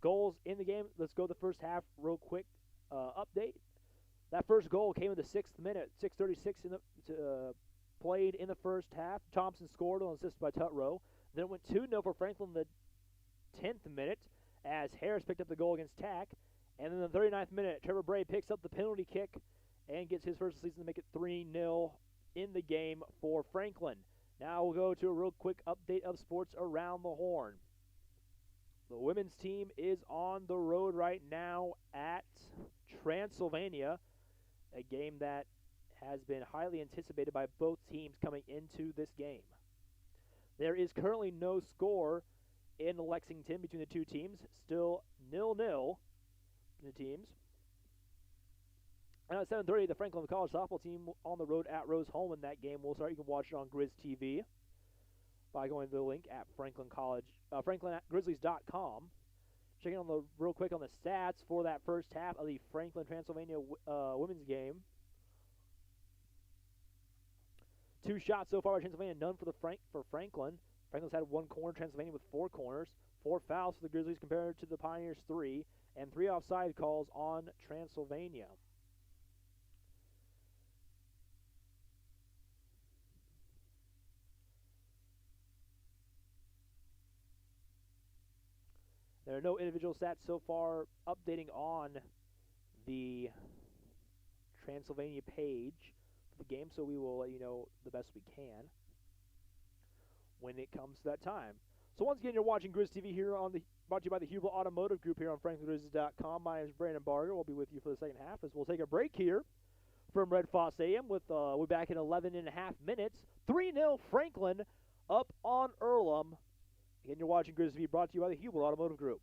Goals in the game. Let's go to the first half real quick update. That first goal came in the 6th minute. 6:36 played in the first half. Thompson scored on assist by Tutro. Then it went 2-0 for Franklin in the 10th minute as Harris picked up the goal against Tack. And then in the 39th minute, Trevor Bray picks up the penalty kick and gets his first season to make it 3-0 in the game for Franklin. Now we'll go to a real quick update of sports around the horn. The women's team is on the road right now at Transylvania, a game that has been highly anticipated by both teams coming into this game. There is currently no score in Lexington between the two teams, still 0-0 in the teams. And at 7:30, the Franklin College softball team on the road at Rose Home in that game will start. You can watch it on Grizz TV by going to the link at franklinatgrizzlies.com. Checking on the real quick on the stats for that first half of the Franklin Transylvania women's game. 2 shots so far by Transylvania, none for Franklin. Franklin's had 1 corner, Transylvania with 4 corners. 4 fouls for the Grizzlies compared to the Pioneers 3, and 3 offside calls on Transylvania. There are no individual stats so far updating on the Transylvania page for the game, so we will let you know the best we can when it comes to that time. So once again, you're watching Grizz TV here brought to you by the Hubel Automotive Group here on FranklinGrizzlies.com. My name is Brandon Barger. We'll be with you for the second half as we'll take a break here from Red Faught Stadium. We're back in 11.5 minutes. 3-0 Franklin up on Earlham. Again, you're watching Grizz TV, brought to you by the Hubel Automotive Group.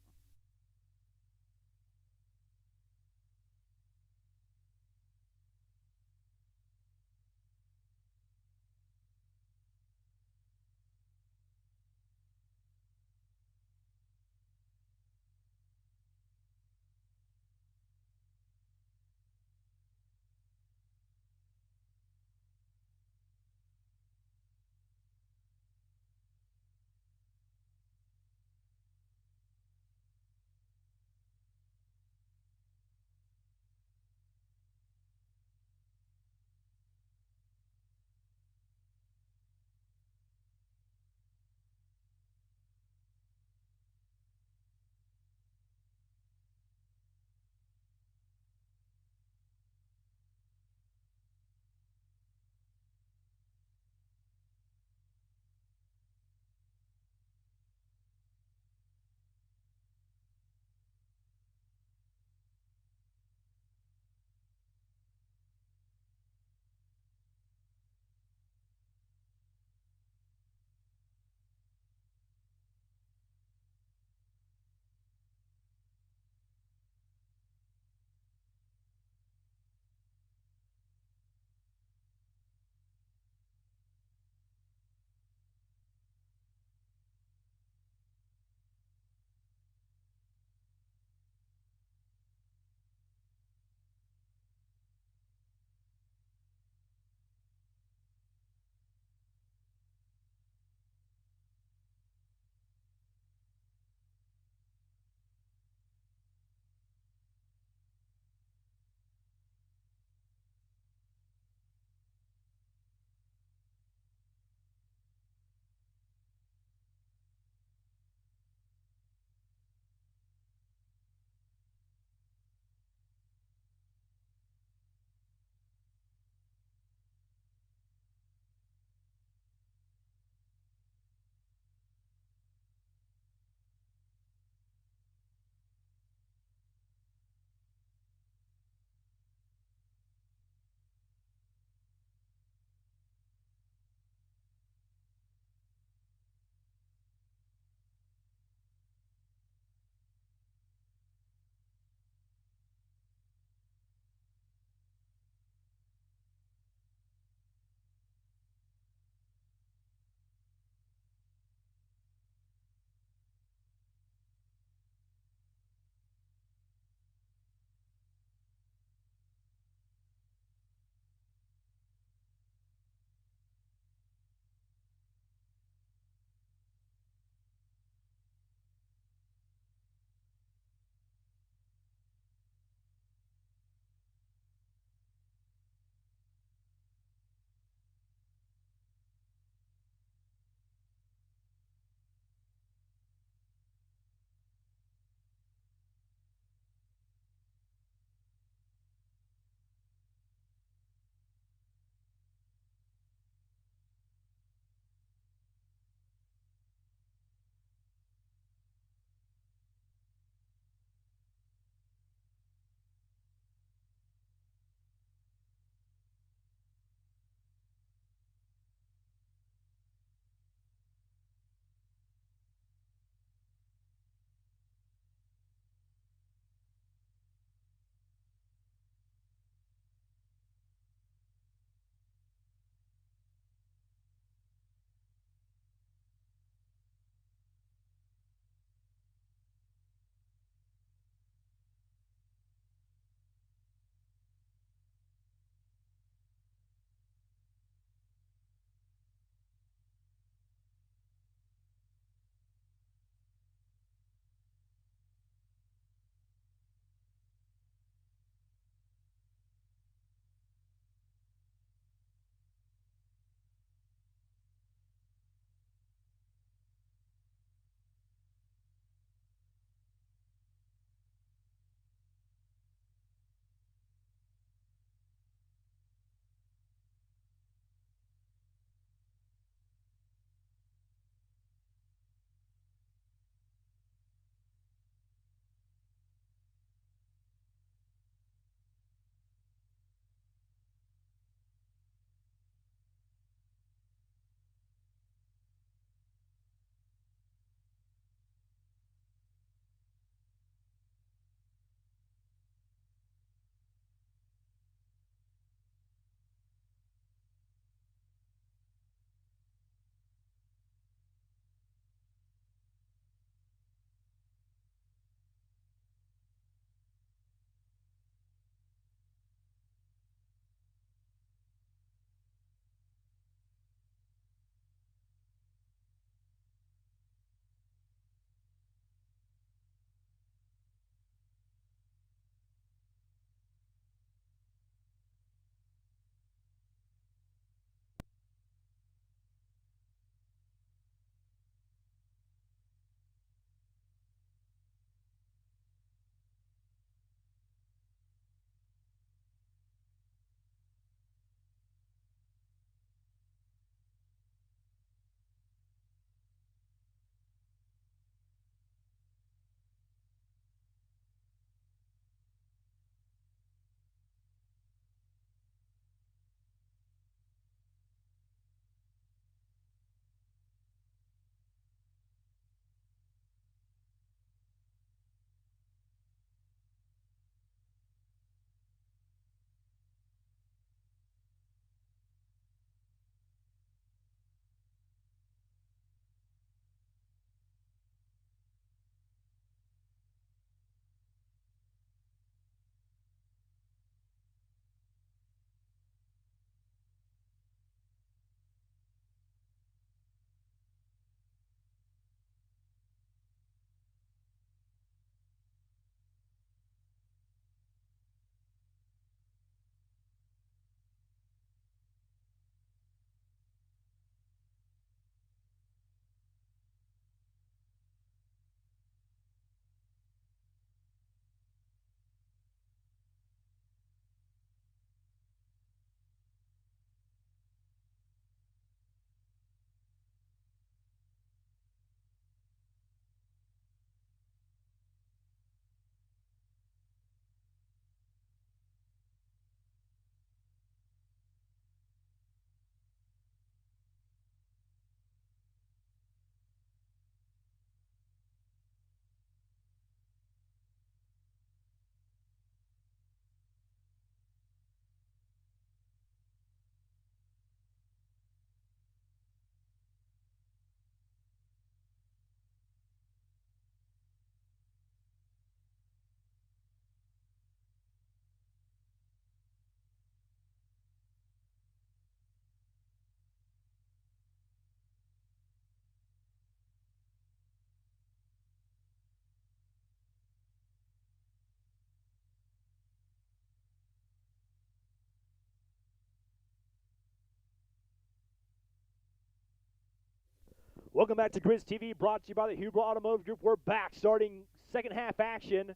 Welcome back to Grizz TV, brought to you by the Huber Automotive Group. We're back, starting second half action.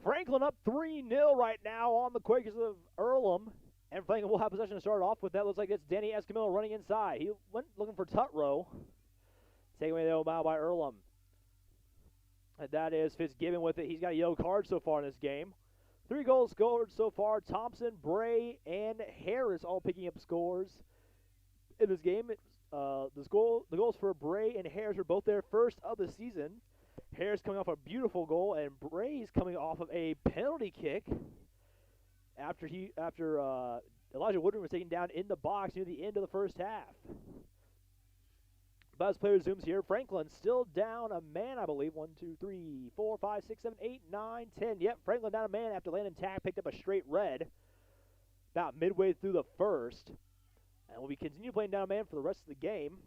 Franklin up 3-0 right now on the Quakers of Earlham. And Franklin will have possession to start off with. That looks like it's Danny Escamilla running inside. He went looking for Tutro. Taken away though by Earlham. And that is Fitzgibbon with it. He's got a yellow card so far in this game. 3 goals scored so far. Thompson, Bray, and Harris all picking up scores in this game. The goals for Bray and Harris are both their first of the season. Harris coming off a beautiful goal, and Bray's coming off of a penalty kick after Elijah Woodring was taken down in the box near the end of the first half. But as player zooms here, Franklin still down a man, I believe. 1, 2, 3, 4, 5, 6, 7, 8, 9, 10. Yep, Franklin down a man after Landon Tack picked up a straight red about midway through the first. And we'll be continue playing down a man for the rest of the game.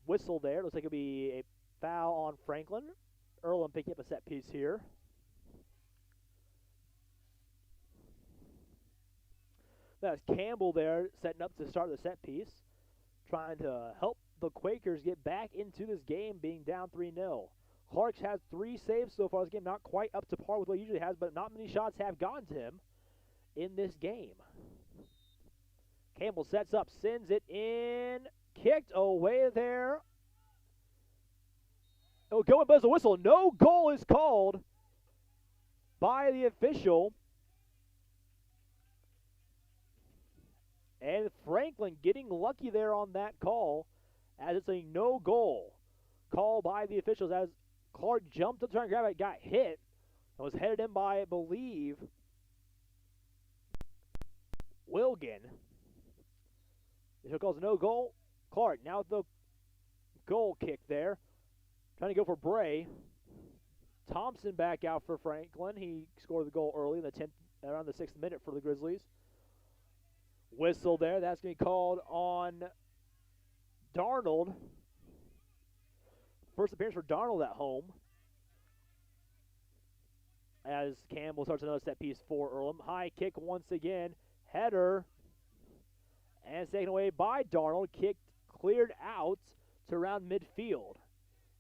Whistle there. Looks like it'll be a foul on Franklin. Earlham picking up a set piece here. That's Campbell there setting up to start the set piece. Trying to help the Quakers get back into this game being down 3-0. Clark's has 3 saves so far this game. Not quite up to par with what he usually has, but not many shots have gone to him in this game. Campbell sets up, sends it in, kicked away there. Oh, go and buzz the whistle. No goal is called by the official. And Franklin getting lucky there on that call, as it's a no goal call by the officials, as Clark jumped up to try and grab it, got hit, and was headed in by, I believe, Wilgan. The calls no goal. Clark now with the goal kick there. Trying to go for Bray. Thompson back out for Franklin. He scored the goal early in the 10th, around the 6th minute for the Grizzlies. Whistle there. That's going to be called on Darnold. First appearance for Darnold at home. As Campbell starts another set piece for Earlham. High kick once again. Header. And it's taken away by Darnold. Kicked, cleared out to around midfield.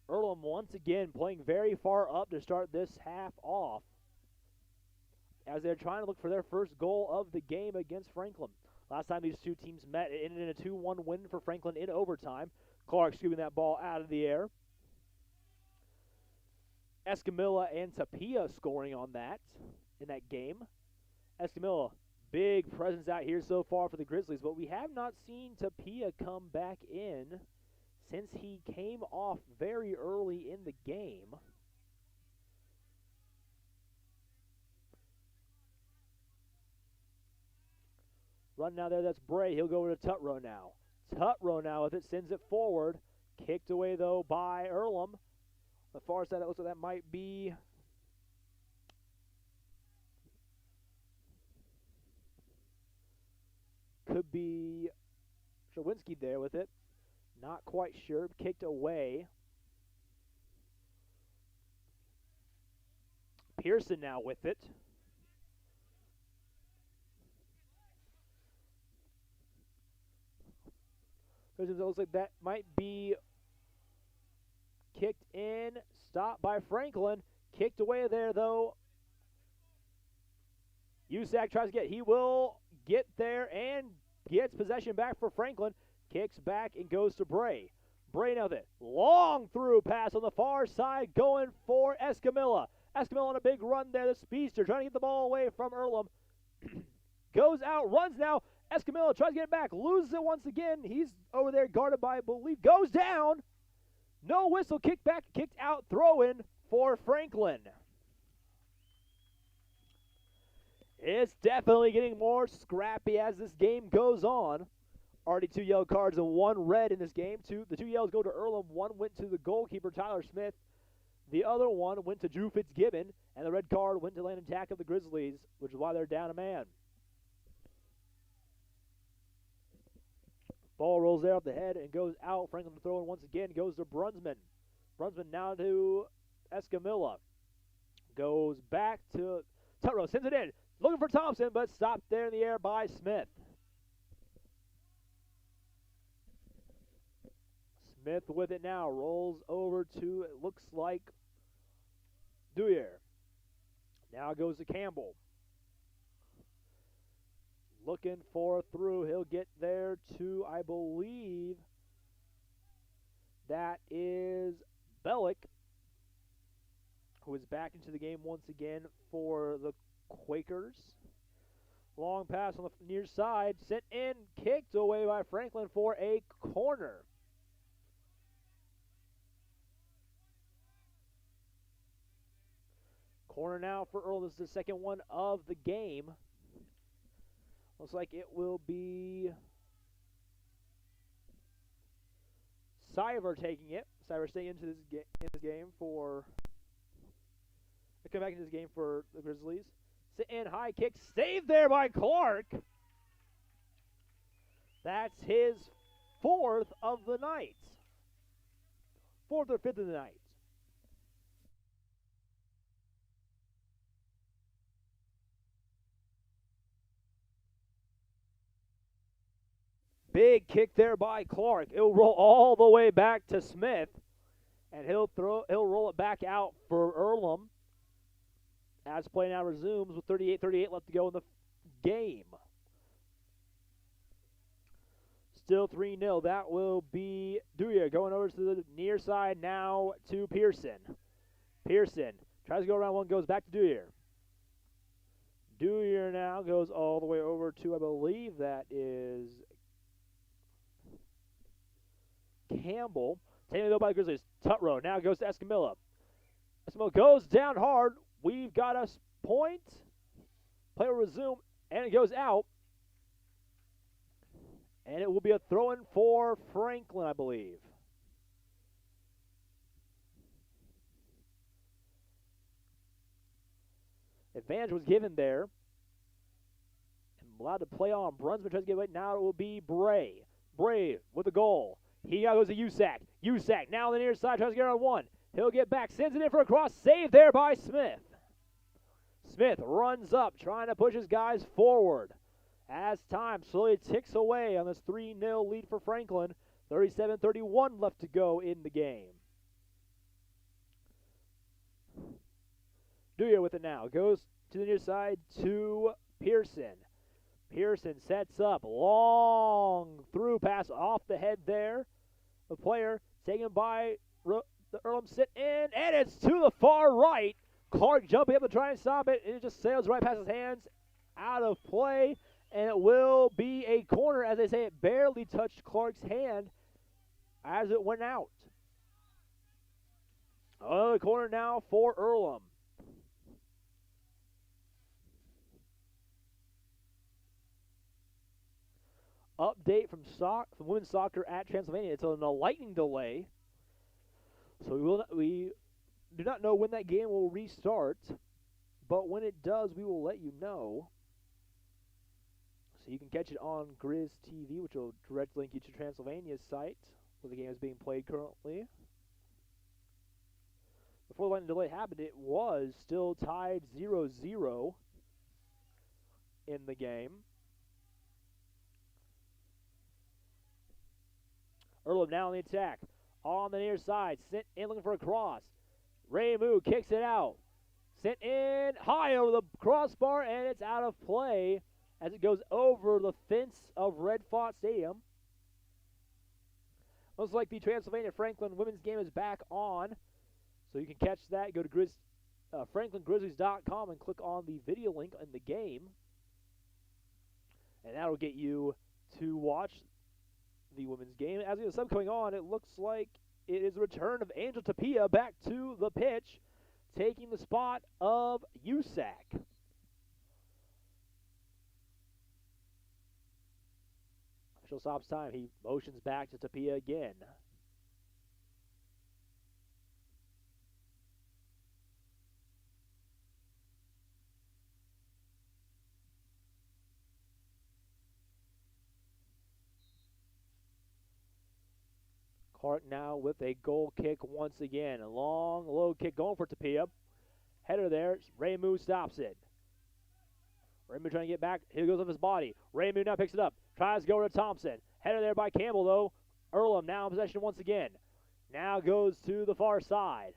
Earlham once again playing very far up to start this half off, as they're trying to look for their first goal of the game against Franklin. Last time these two teams met, it ended in a 2-1 win for Franklin in overtime. Clark scooping that ball out of the air. Escamilla and Tapia scoring on that in that game. Escamilla, big presence out here so far for the Grizzlies, but we have not seen Tapia come back in since he came off very early in the game. Run now there, that's Bray. He'll go over to Tutro now. Tutro now with it, sends it forward. Kicked away, though, by Earlham. The far side, it looks like that might be... Could be Shawinski there with it. Not quite sure. Kicked away. Pearson now with it. It looks like that might be kicked in. Stopped by Franklin. Kicked away there, though. HCAC tries to get. He will get there and gets possession back for Franklin. Kicks back and goes to Bray. Bray now that long through pass on the far side going for Escamilla. Escamilla on a big run there. The speedster trying to get the ball away from Earlham. Goes out, runs now. Escamilla tries to get it back, loses it once again. He's over there guarded by, I believe, goes down. No whistle, kick back, kicked out, throw in for Franklin. It's definitely getting more scrappy as this game goes on. Already 2 yellow cards and 1 red in this game. The 2 yellows go to Earlham. 1 went to the goalkeeper, Tyler Smith. The other 1 went to Drew Fitzgibbon. And the red card went to Landon Tack of the Grizzlies, which is why they're down a man. Ball rolls there off the head and goes out. Franklin to throw in once again. Goes to Brunsman. Brunsman now to Escamilla. Goes back to Tutro. Sends it in. Looking for Thompson, but stopped there in the air by Smith. Smith with it now. Rolls over to, it looks like, Dewyer. Now goes to Campbell. Looking for a through. He'll get there to, I believe, that is Bellick, who is back into the game once again for the Quakers. Long pass on the near side. Sent in, kicked away by Franklin for a corner. Corner now for Earl. This is the second one of the game. Looks like it will be Syver taking it. Syver staying into this game for. Come back into this game for the Grizzlies. Sit in, high kick, saved there by Clark. That's his fourth of the night. Fourth or fifth of the night. Big kick there by Clark. It'll roll all the way back to Smith, and he'll roll it back out for Earlham as play now resumes with 38-38 left to go in the game. Still 3-0. That will be Dewey going over to the near side now to Pearson. Pearson tries to go around one, goes back to Dewey. Dewey now goes all the way over to, I believe that is Campbell. Taken though by the Grizzlies. Tutro now goes to Escamilla. Escamilla goes down hard. We've got a point. Play will resume, and it goes out. And it will be a throw-in for Franklin, I believe. Advantage was given there. And allowed to play on. Brunsman tries to get away. Now it will be Bray. Bray with the goal. He now goes to USAC. USAC now on the near side tries to get on one. He'll get back. Sends it in for a cross. Saved there by Smith. Smith runs up, trying to push his guys forward. As time slowly ticks away on this 3-0 lead for Franklin. 37-31 left to go in the game. Dewey with it now. Goes to the near side to Pearson. Pearson sets up. Long through pass off the head there. The player taken by the Earlham sit in, and it's to the far right. Clark jumping up to try and stop it. It just sails right past his hands. Out of play. And it will be a corner. As they say, it barely touched Clark's hand as it went out. Another corner now for Earlham. Update from women's soccer at Transylvania. It's on a lightning delay. So we do not know when that game will restart. But when it does, we will let you know. So you can catch it on Grizz TV, which will direct link you to Transylvania's site, where the game is being played currently. Before the lightning delay happened, it was still tied 0-0 in the game. Earlham now on the attack. On the near side. Sent in looking for a cross. Raymond kicks it out. Sent in high over the crossbar, and it's out of play as it goes over the fence of Faught Stadium. Looks like the Transylvania Franklin women's game is back on. So you can catch that. Go to FranklinGrizzlies.com and click on the video link in the game. And that'll get you to watch the women's game. As we have a sub coming on, it looks like it is the return of Angel Tapia back to the pitch, taking the spot of USAC. Official stops time. He motions back to Tapia again. Clark now with a goal kick once again. A long, low kick going for Tapia. Header there. Raymond stops it. Raymond trying to get back. Here goes off his body. Raymond now picks it up. Tries to go to Thompson. Header there by Campbell, though. Earlham now in possession once again. Now goes to the far side.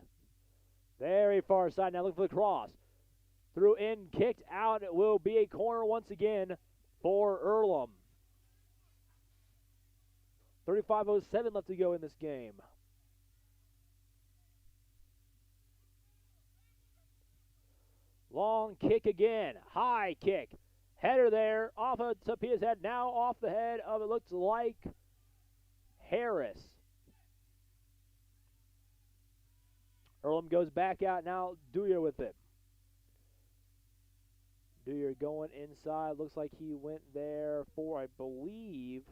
Very far side. Now looking for the cross. Through in, kicked out. It will be a corner once again for Earlham. 35:07 left to go in this game. Long kick again. High kick. Header there. Off of Tapia's head. Now off the head of, it looks like, Harris. Earlham goes back out now. Dewyer with it. Dewyer going inside. Looks like he went there for, I believe,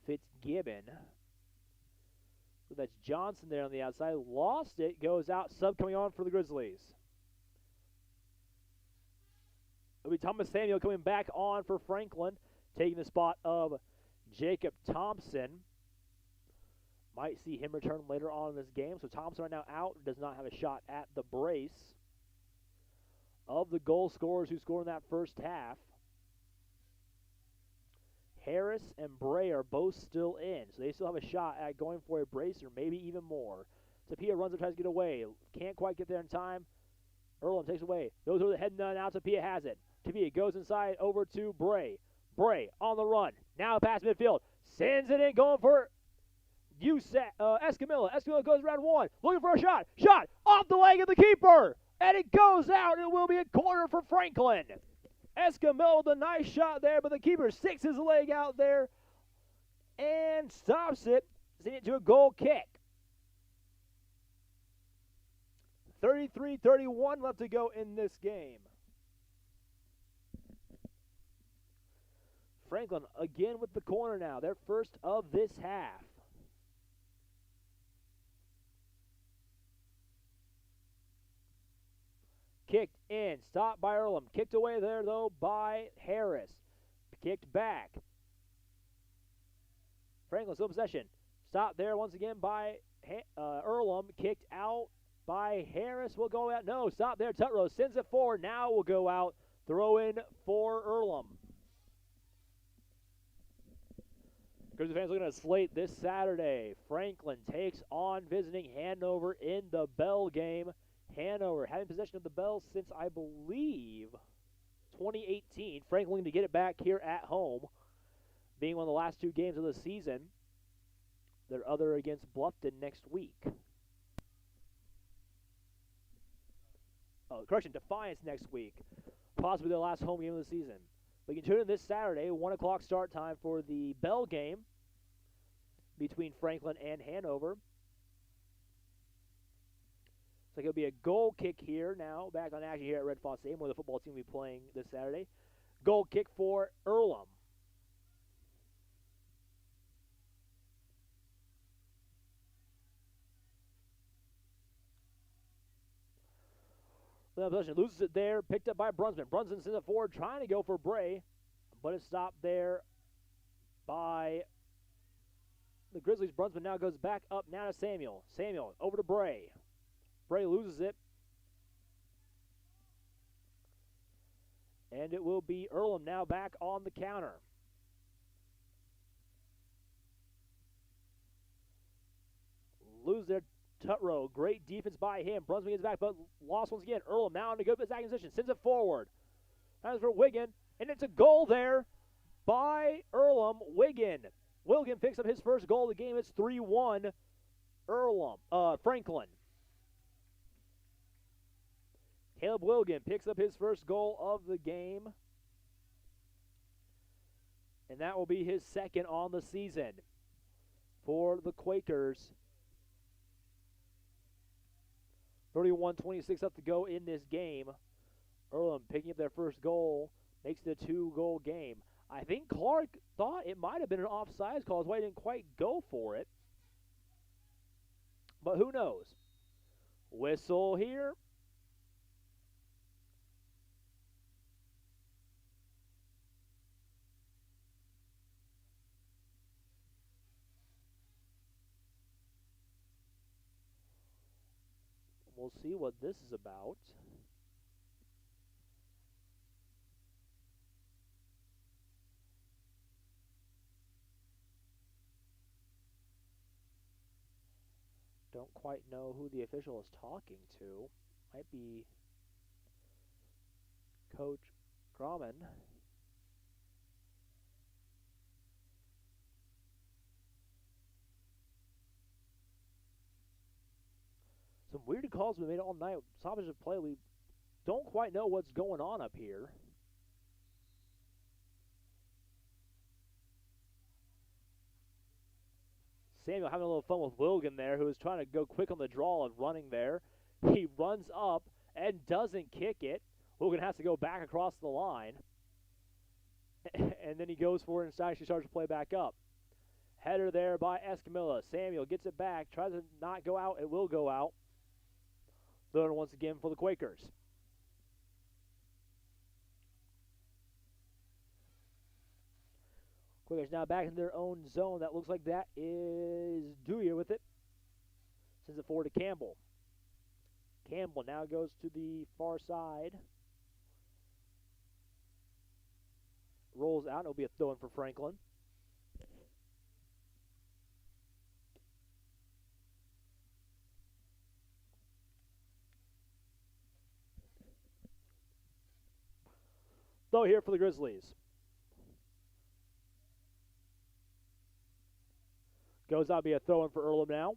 Fitzgibbon. So that's Johnson there on the outside. Lost it. Goes out. Sub coming on for the Grizzlies. It'll be Thomas Samuel coming back on for Franklin, taking the spot of Jacob Thompson. Might see him return later on in this game. So Thompson right now out, does not have a shot at the brace. Of the goal scorers who scored in that first half, Harris and Bray are both still in. So they still have a shot at going for a brace or maybe even more. Tapia runs up, tries to get away. Can't quite get there in time. Earlham takes away. Goes over the head, and now Tapia has it. Tapia goes inside over to Bray. Bray on the run. Now past midfield. Sends it in, going for Escamilla. Escamilla goes around one. Looking for a shot. Shot off the leg of the keeper. And it goes out. It will be a corner for Franklin. Escamilla with a nice shot there, but the keeper sticks his leg out there and stops it. Sending it to a goal kick. 33-31 left to go in this game. Franklin again with the corner now. Their first of this half. Kicked in. Stopped by Earlham. Kicked away there, though, by Harris. Kicked back. Franklin still in possession. Stopped there once again by Earlham. Kicked out by Harris. Will go out. No, stop there. Tutrose sends it forward. Now will go out. Throw in for Earlham. Grizzlies fans looking at a slate this Saturday. Franklin takes on visiting Hanover in the Bell game. Hanover having possession of the Bell since, I believe, 2018. Franklin to get it back here at home, being one of the last two games of the season. Their other against Bluffton next week. Correction, Defiance next week. Possibly their last home game of the season. We can tune in this Saturday, 1 o'clock start time for the Bell game between Franklin and Hanover. So it'll be a goal kick here now, back on action here at Faught Stadium, where the football team will be playing this Saturday. Goal kick for Earlham. The possession loses it there, picked up by Brunsman. Brunsman sends it forward, trying to go for Bray, but it's stopped there by the Grizzlies. Brunsman now goes back up now to Samuel. Samuel over to Bray. Bray loses it. And it will be Earlham now back on the counter. Lose their Tutro. Great defense by him. Brunswick gets back, but lost once again. Earlham now in a good position. Sends it forward. That's for Wigan. And it's a goal there by Earlham. Wigan picks up his first goal of the game. It's 3-1 Franklin. Caleb Wilgan picks up his first goal of the game. And that will be his second on the season for the Quakers. 31-26 left to go in this game. Earlham picking up their first goal, makes it a 2-goal game. I think Clark thought it might have been an offsides call. That's why he didn't quite go for it. But who knows? Whistle here. We'll see what this is about. Don't quite know who the official is talking to. Might be Coach Grauman. Some weird calls we made all night. Stoppage of play. We don't quite know what's going on up here. Samuel having a little fun with Wilgan there, who is trying to go quick on the draw and running there. He runs up and doesn't kick it. Wilgan has to go back across the line. And then he goes for it and actually starts to play back up. Header there by Escamilla. Samuel gets it back, tries to not go out. It will go out. Third once again for the Quakers. Quakers now back in their own zone. That looks like that is Dewey with it. Sends it forward to Campbell. Campbell now goes to the far side. Rolls out. It'll be a throw-in for Franklin. Throw here for the Grizzlies. Goes out to be a throw-in for Earlham now.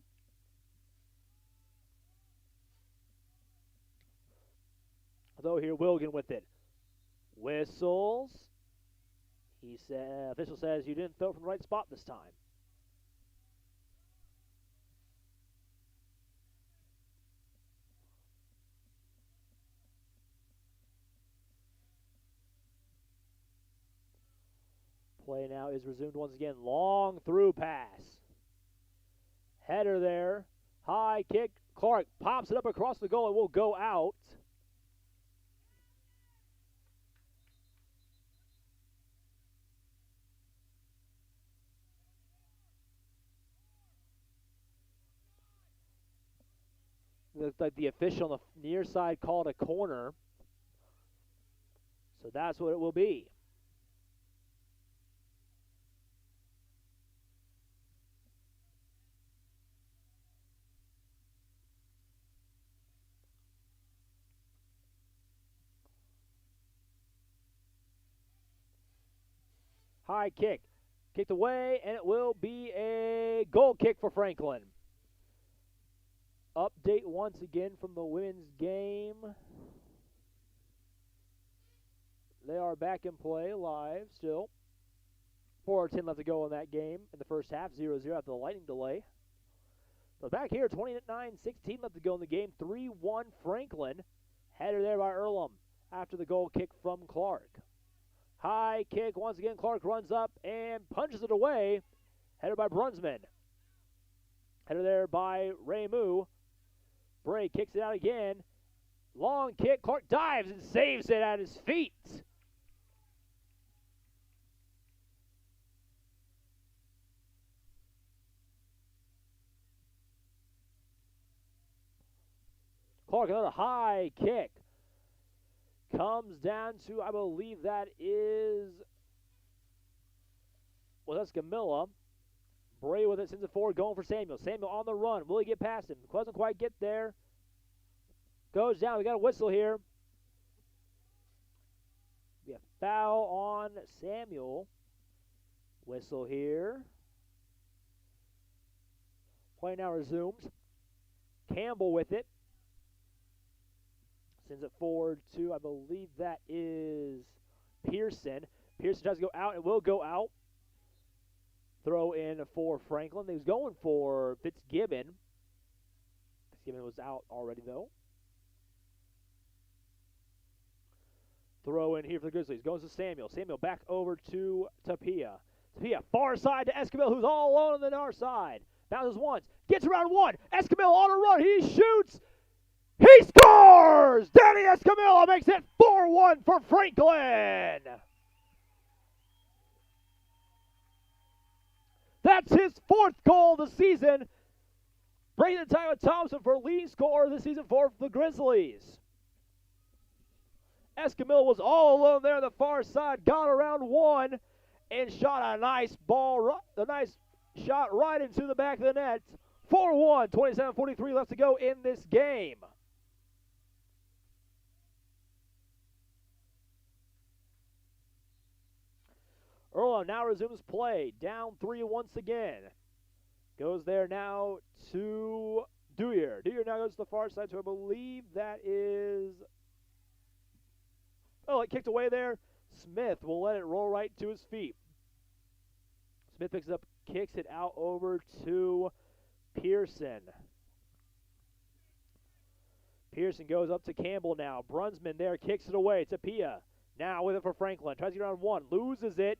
Though here, Wilgan with it. Whistles. He said, official says you didn't throw from the right spot this time. Play now is resumed once again. Long through pass. Header there. High kick. Clark pops it up across the goal and will go out. Looks like the official on the near side called a corner. So that's what it will be. High kick. Kicked away, and it will be a goal kick for Franklin. Update once again from the women's game. They are back in play live still. 4:10 left to go in that game in the first half, 0-0 after the lightning delay. But back here, 29-16 left to go in the game, 3-1 Franklin. Header there by Earlham after the goal kick from Clark. High kick, once again, Clark runs up and punches it away. Header by Brunsman. Header there by Raymond. Bray kicks it out again. Long kick, Clark dives and saves it at his feet. Clark, another high kick. Comes down to, I believe that is, well, that's Camilla. Bray with it, sends it forward, going for Samuel. Samuel on the run. Will he get past him? Doesn't quite get there. Goes down. We got a whistle here. Be a foul on Samuel. Whistle here. Play now resumes. Campbell with it. Sends it forward to, I believe that is Pearson. Pearson tries to go out. It will go out. Throw in for Franklin. He was going for Fitzgibbon. Fitzgibbon was out already, though. Throw in here for the Grizzlies. Goes to Samuel. Samuel back over to Tapia. Tapia far side to Escamilla, who's all alone on the far side. Bounces once. Gets around one. Escamilla on a run. He shoots. He scores! Danny Escamilla makes it 4-1 for Franklin. That's his fourth goal of the season. Breaking the tie with Thompson for leading scorer this season for the Grizzlies. Escamilla was all alone there on the far side, got around one, and shot a nice ball, a nice shot right into the back of the net 4-1, 27:43 left to go in this game. Earlham now resumes play, down 3 once again. Goes there now to Dewyer. Dewyer now goes to the far side, so I believe that is... Oh, it kicked away there. Smith will let it roll right to his feet. Smith picks it up, kicks it out over to Pearson. Pearson goes up to Campbell now. Brunsman there, kicks it away. Tapia now with it for Franklin. Tries to get around one, loses it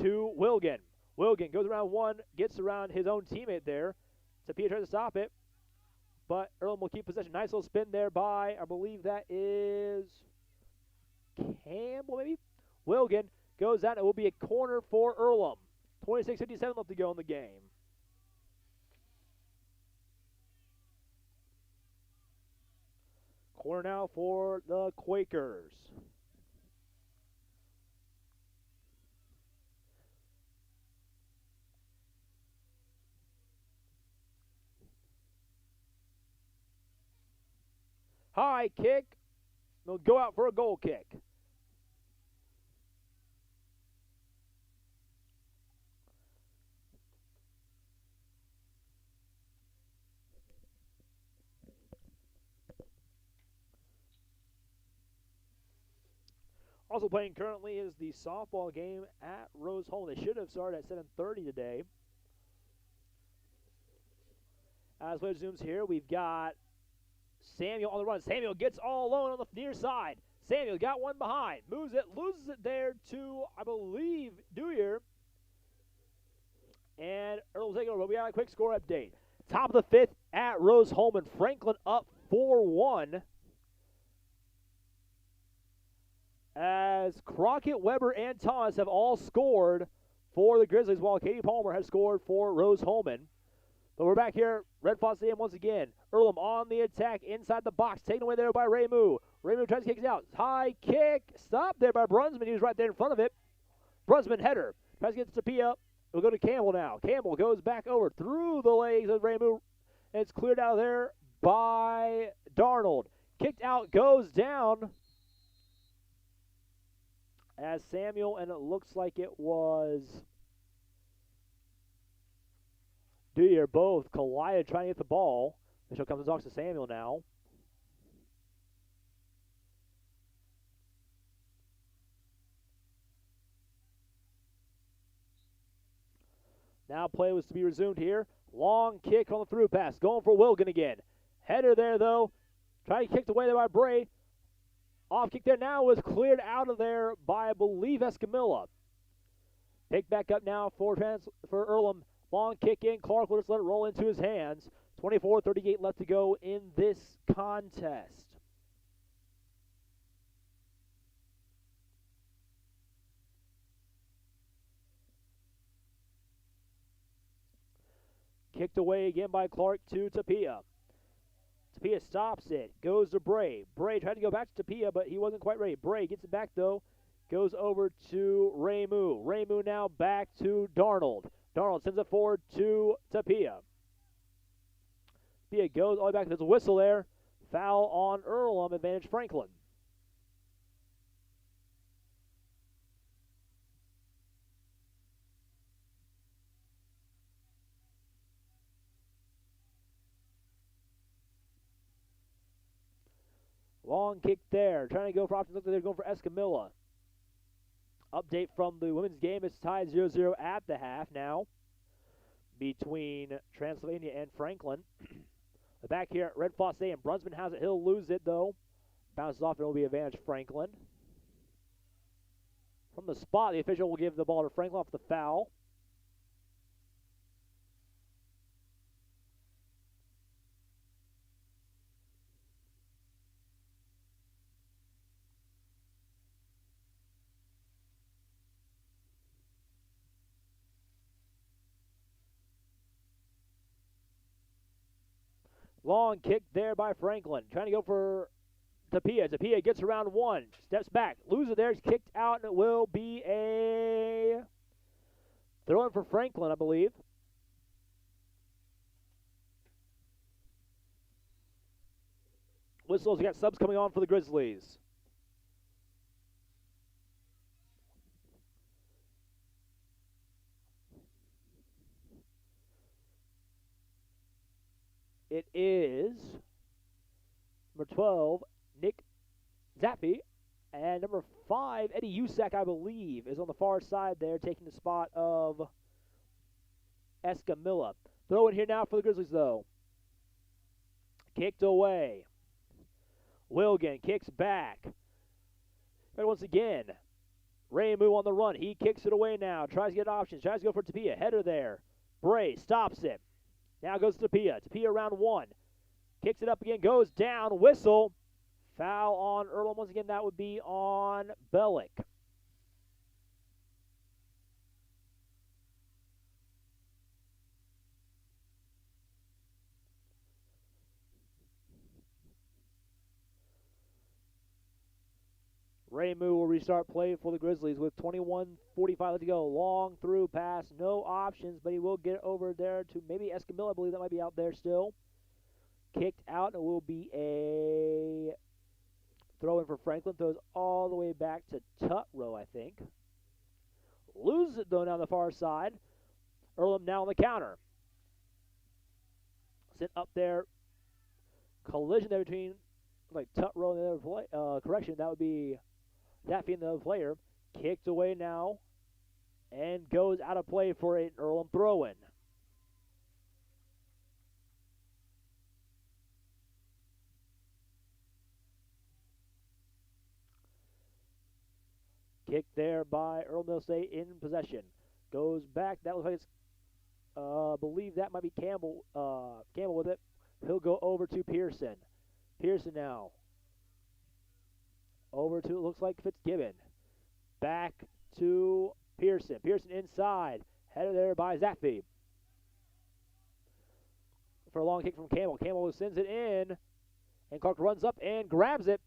to Wilgan. Wilgan goes around one, gets around his own teammate there. Tapia tries to stop it, but Earlham will keep possession. Nice little spin there by, I believe that is Campbell maybe? Wilgan goes out. It will be a corner for Earlham. 26:57 left to go in the game. Corner now for the Quakers. High kick. They'll go out for a goal kick. Also playing currently is the softball game at Rose Hall. They should have started at 7:30 today. As play resumes here, we've got Samuel on the run. Samuel gets all alone on the near side. Samuel got one behind. Moves it, loses it there to, I believe, Dewyer. And Earl will take over, but we got a quick score update. Top of the fifth at Rose Holman. Franklin up 4-1. As Crockett, Weber, and Thomas have all scored for the Grizzlies, while Katie Palmer has scored for Rose Holman. But we're back here, Red Faught Stadium once again. Earlham on the attack inside the box, taken away there by Raymond. Raymond tries to kick it out. High kick, stopped there by Brunsman. He was right there in front of it. Brunsman header, tries to get to Tapia. We'll go to Campbell now. Campbell goes back over through the legs of Raymond. And it's cleared out of there by Darnold. Kicked out, goes down. As Samuel, and it looks like it was Dewyer, both collided trying to get the ball. Mitchell comes and talks to Samuel now. Now play was to be resumed here. Long kick on the through pass. Going for Wilgan again. Header there, though. Trying to kick away there by Bray. Off kick there now was cleared out of there by, I believe, Escamilla. Picked back up now for Earlham. Long kick in. Clark will just let it roll into his hands. 24:38 left to go in this contest. Kicked away again by Clark to Tapia. Tapia stops it. Goes to Bray. Bray tried to go back to Tapia, but he wasn't quite ready. Bray gets it back, though. Goes over to Raymond. Raymond now back to Darnold. Darnold sends it forward to Tapia. Tapia goes all the way back. There's a whistle there. Foul on Earlham. Advantage Franklin. Long kick there. Trying to go for options. They're going for Escamilla. Update from the women's game. It's tied 0-0 at the half now between Transylvania and Franklin. The back here at Red Faught Stadium. Brunsman has it. He'll lose it, though. Bounces off, and it will be advantage Franklin. From the spot, the official will give the ball to Franklin off the foul. Long kick there by Franklin. Trying to go for Tapia. Tapia gets around one. Steps back. Loses it there. It's kicked out, and it will be a throw-in for Franklin, I believe. Whistles, we got subs coming on for the Grizzlies. It is number 12, Nick Zappi, and number 5, Eddie HCAC, I believe, is on the far side there, taking the spot of Escamilla. Throw in here now for the Grizzlies, though. Kicked away. Wilgan kicks back. And once again, Ramu on the run. He kicks it away now. Tries to get options. Tries to go for Tapia. Header there. Bray stops it. Now goes to Tapia. Tapia around 1. Kicks it up again. Goes down. Whistle. Foul on Earlham. Once again, that would be on Bellick. Ramu will restart play for the Grizzlies with 21:45 to go. Long through pass, no options, but he will get over there to maybe Escamilla. I believe that might be out there still. Kicked out, and it will be a throw in for Franklin. Throws all the way back to Tutrow, I think. Loses it, though, down the far side. Earlham now on the counter. Sent up there. Collision there between like Tutrow and the other play. Correction, that would be Daffy and the other player. Kicked away now and goes out of play for an Earlham throw-in. Kicked there by Earlham. They'll stay in possession. Goes back. That looks like it's, I believe that might be Campbell. Campbell with it. He'll go over to Pearson. Pearson now. Over to, it looks like Fitzgibbon. Back to Pearson. Pearson inside. Headed there by Zappi. For a long kick from Campbell. Campbell sends it in. And Clark runs up and grabs it.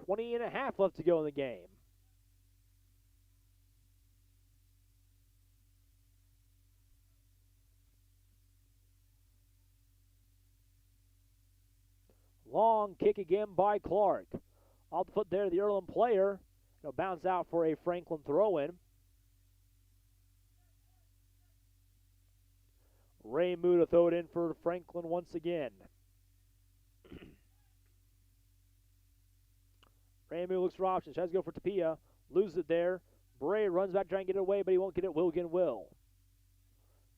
20.5 left to go in the game. Long kick again by Clark. Off the foot there, the Earlham player. It'll bounce out for a Franklin throw-in. Ramu to throw it in for Franklin once again. Ramu looks for options. Tries to go for Tapia. Loses it there. Bray runs back trying to get it away, but he won't get it. Wilgan will.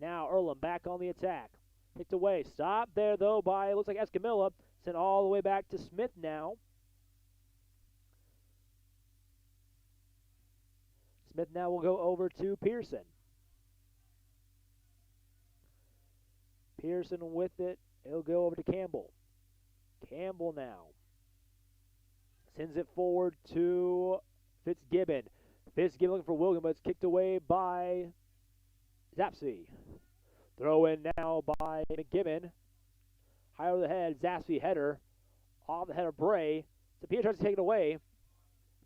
Now Earlham back on the attack. Kicked away. Stopped there, though, by, it looks like Escamilla. Sent all the way back to Smith now. Smith now will go over to Pearson. Pearson with it. He'll go over to Campbell. Campbell now. Sends it forward to Fitzgibbon. Fitzgibbon looking for Wilgan, but it's kicked away by Zapsy. Throw in now by McGibbon. High over the head, Zapsy header. Off the head of Bray. Tapia tries to take it away.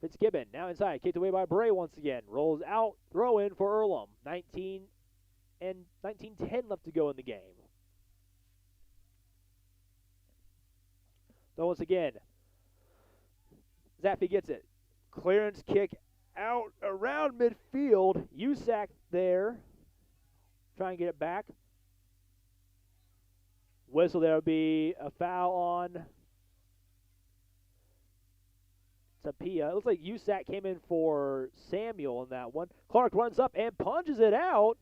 Fitzgibbon now inside, kicked away by Bray once again. Rolls out, throw in for Earlham. 19 and 19:10 left to go in the game. So once again, Zappi gets it. Clearance kick out around midfield. HCAC there. Try and get it back. Whistle, there will be a foul on Tapia. It looks like HCAC came in for Samuel in that one. Clark runs up and punches it out.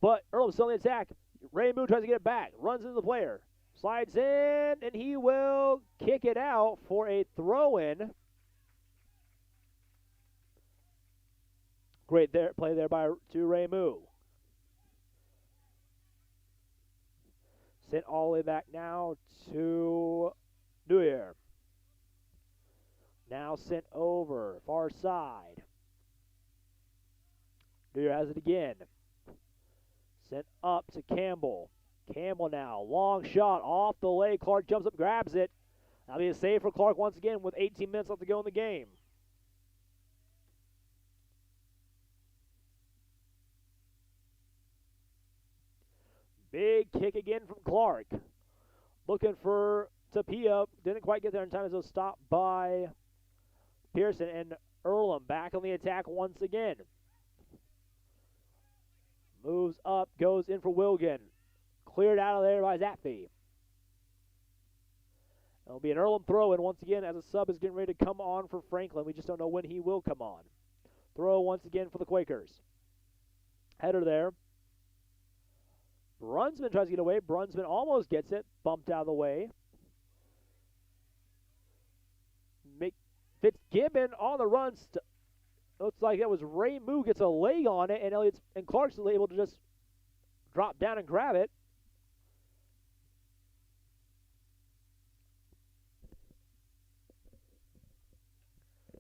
But Earlham still in the attack. Ramu tries to get it back. Runs into the player. Slides in, and he will kick it out for a throw-in. Great there, play there by to Ramu. Sent all the way back now to Neuer. Now sent over, far side. Neuer has it again. Sent up to Campbell. Campbell now, long shot off the leg. Clark jumps up, grabs it. That'll be a save for Clark once again with 18 minutes left to go in the game. Big kick again from Clark. Looking for Tapia didn't quite get there in time as it was stopped by Pearson, and Earlham back on the attack once again. Moves up, goes in for Wilgan. Cleared out of there by Zappi. It'll be an Earlham throw-in once again as a sub is getting ready to come on for Franklin. We just don't know when he will come on. Throw once again for the Quakers. Header there. Brunsman tries to get away. Brunsman almost gets it. Bumped out of the way. Fitzgibbon on the run. Looks like that was Ray Moo gets a leg on it, and Clark's able to just drop down and grab it.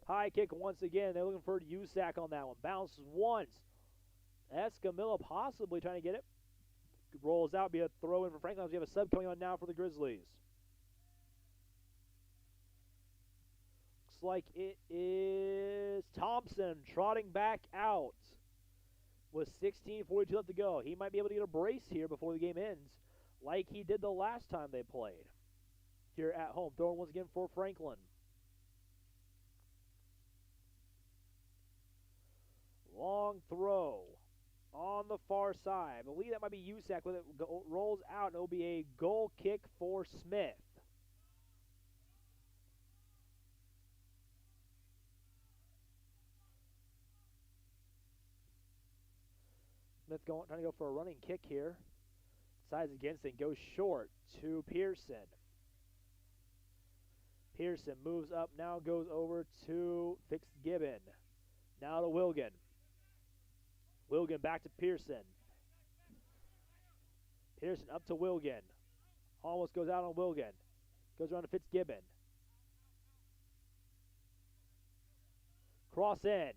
High kick once again. They're looking for USAC on that one. Bounces once. Escamilla possibly trying to get it. Rolls out, be a throw in for Franklin. We have a sub coming on now for the Grizzlies. Looks like it is Thompson trotting back out with 16:42 left to go. He might be able to get a brace here before the game ends, like he did the last time they played here at home. Throwing once again for Franklin. Long throw on the far side. I believe that might be USAC with it. Rolls out, and it'll be a goal kick for Smith. Smith trying to go for a running kick here. Sides against it, goes short to Pearson. Pearson moves up, now goes over to Fitzgibbon. Now to Wilgan. Wilgan back to Pearson. Pearson up to Wilgan. Almost goes out on Wilgan. Goes around to Fitzgibbon. Cross in.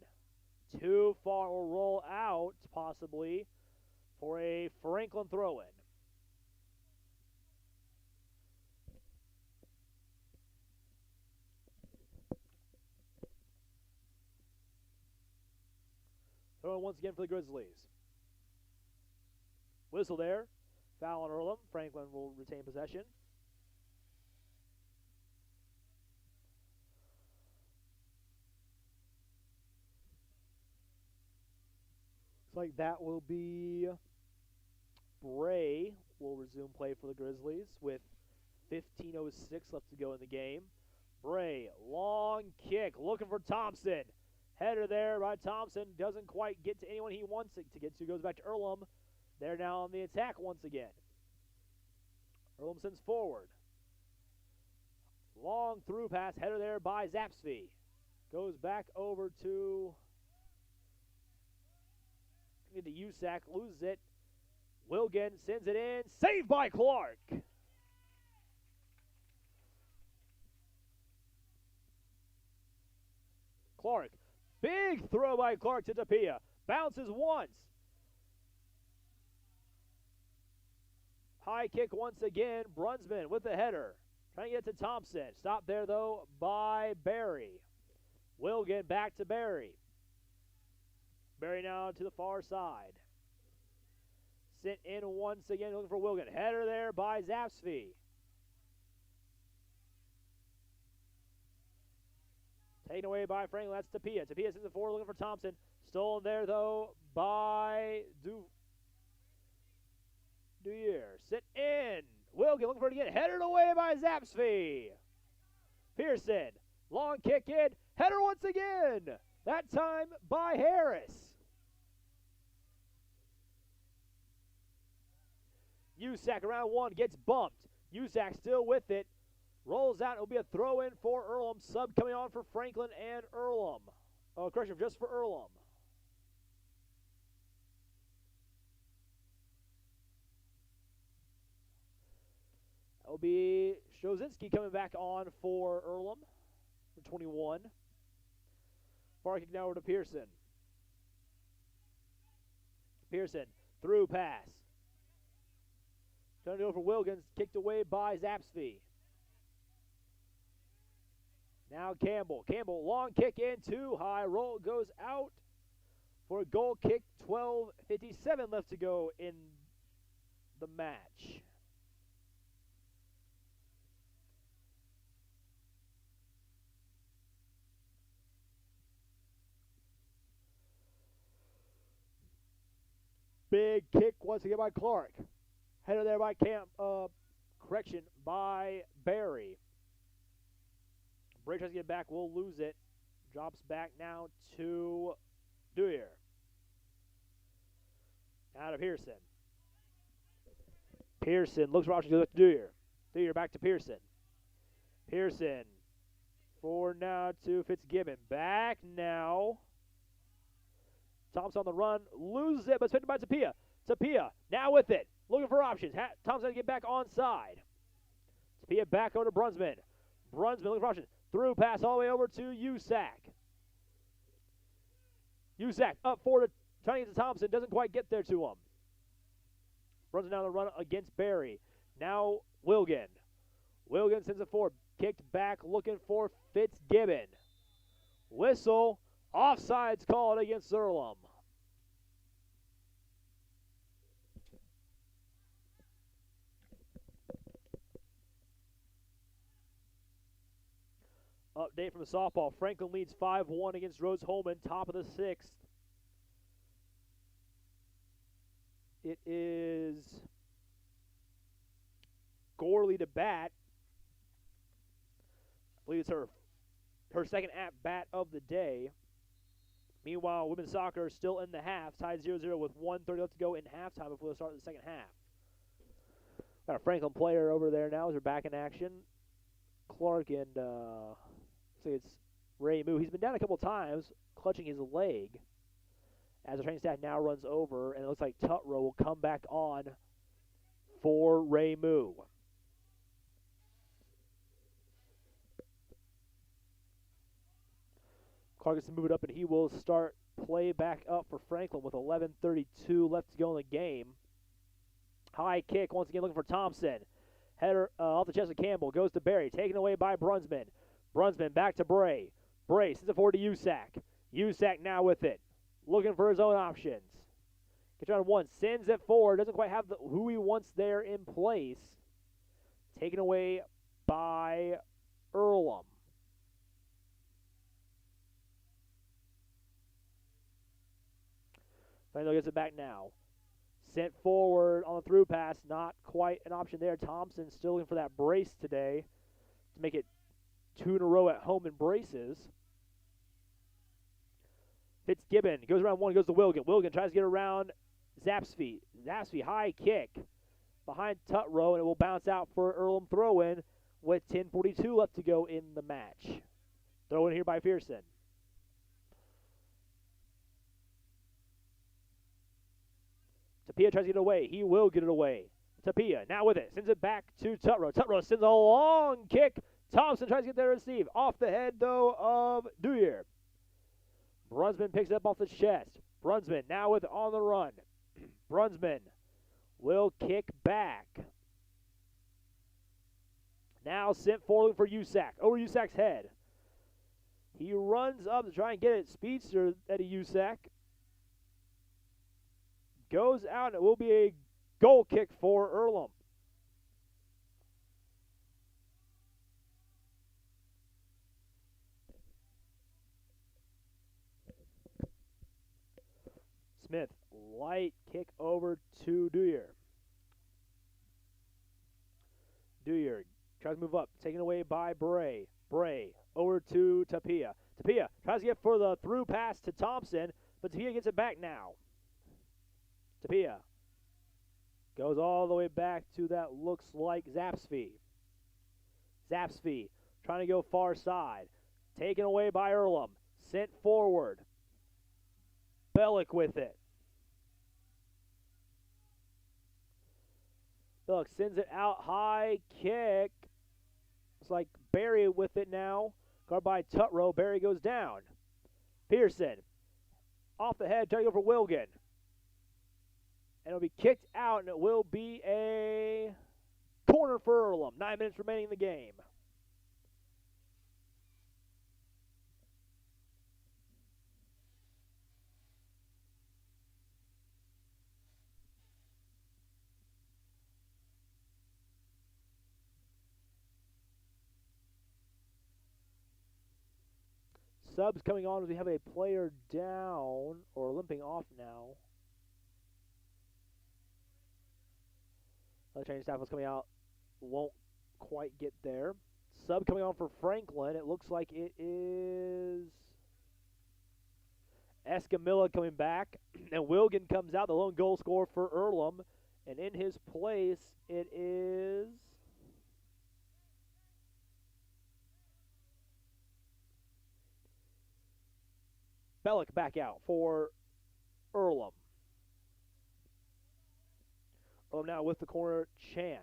Too far, will roll out, possibly, for a Franklin throw-in. Throw-in once again for the Grizzlies. Whistle there. Foul on Earlham. Franklin will retain possession. Looks like that will be Bray will resume play for the Grizzlies with 15:06 left to go in the game. Bray, long kick, looking for Thompson. Header there by Thompson, doesn't quite get to anyone he wants it to get to. Goes back to Earlham. They're now on the attack once again. Earlham sends forward. Long through pass, header there by Zapsby. Goes back over to USAC, loses it. Wilgan sends it in, saved by Clark. Clark, big throw by Clark to Tapia. Bounces once. High kick once again. Brunsman with the header. Trying to get to Thompson. Stopped there, though, by Barry. Wilgan back to Barry. Barry now to the far side. Sent in once again, looking for Wilgan. Header there by Zapsby. Taken away by Franklin. That's Tapia. Tapia sends it forward, looking for Thompson. Stolen there, though, by Dewyer. Sit in. Wilgan looking for it again. Headed away by Zapsby. Pearson. Long kick in. Header once again. That time by Harris. USAC around one. Gets bumped. USAC still with it. Rolls out. It'll be a throw in for Earlham. Sub coming on for Franklin and Earlham. Oh, correction, just for Earlham. It'll be Strozinski coming back on for Earlham for 21. Far kick now over to Pearson. Pearson, through pass. Trying to go for Wilkins, kicked away by Zapsby. Now Campbell. Campbell, long kick in, too high. Roll goes out for a goal kick. 12:57 left to go in the match. Big kick once again by Clark. Headed there by by Barry. Bray tries to get back, will lose it. Drops back now to Dewey. Out of Pearson. Pearson looks for options, goes back to Dewey. Dewey back to Pearson. Pearson forward now to Fitzgibbon. Back now. Thompson on the run, loses it, but it's picked by Tapia. Tapia now with it, looking for options. Thompson to get back onside. Tapia back over to Brunsman. Brunsman looking for options. Through pass all the way over to USAC. USAC up forward, trying to get to Thompson, doesn't quite get there to him. Brunsman down the run against Barry. Now Wilgan. Wilgan sends it forward, kicked back, looking for Fitzgibbon. Whistle. Offsides called against Earlham. Update from the softball. Franklin leads 5-1 against Rose Holman, top of the 6th. It is Gorley to bat. I believe it's her second at-bat of the day. Meanwhile, women's soccer is still in the half, tied 0-0 with 1:30 left to go in halftime before the start of the second half. Got a Franklin player over there now as they're back in action. Clark and, say it's Ray Moo. He's been down a couple times, clutching his leg. As the training staff now runs over, and it looks like Tutro will come back on for Ray Moo. Clark gets to move it up, and he will start play back up for Franklin with 11:32 left to go in the game. High kick, once again looking for Thompson. Header off the chest of Campbell, goes to Barry, taken away by Brunsman. Brunsman back to Bray. Bray sends it forward to USAC. USAC now with it, looking for his own options. Gets around one, sends it forward, doesn't quite have who he wants there in place. Taken away by Earlham. Fernando gets it back now. Sent forward on the through pass, not quite an option there. Thompson still looking for that brace today to make it 2 in a row at home in braces. Fitzgibbon goes around one, goes to Wilgan. Wilgan tries to get around Zapsby. Zapsby, high kick behind Tutro, and it will bounce out for Earlham throw-in with 10:42 left to go in the match. Throw in here by Pearson. Tapia tries to get it away. He will get it away. Tapia now with it. Sends it back to Tutro. Tutro sends a long kick. Thompson tries to get there to receive. Off the head, though, of Dewey. Brunsman picks it up off the chest. Brunsman now with it on the run. Brunsman will kick back. Now sent forward for USAC. Over USAC's head. He runs up to try and get it. Speedster Eddie USAC. Goes out, and it will be a goal kick for Earlham. Smith, light kick over to Dewey. Dewey tries to move up, taken away by Bray. Bray over to Tapia. Tapia tries to get for the through pass to Thompson, but Tapia gets it back now. Tapia goes all the way back to that looks like Zapsby. Zapsby trying to go far side. Taken away by Earlham. Sent forward. Bellick with it. Bellick sends it out. High kick. It's like Barry with it now. Guarded by Tutro. Barry goes down. Pearson. Off the head. Trying to go for Wilgan. And it'll be kicked out, and it will be a corner for Earlham. 9 minutes remaining in the game. Subs coming on as we have a player down, or limping off now. The training staff was coming out. Won't quite get there. Sub coming on for Franklin. It looks like it is Escamilla coming back. And Wilgan comes out, the lone goal scorer for Earlham. And in his place, it is Bellick back out for Earlham. Earlham now with the corner chance.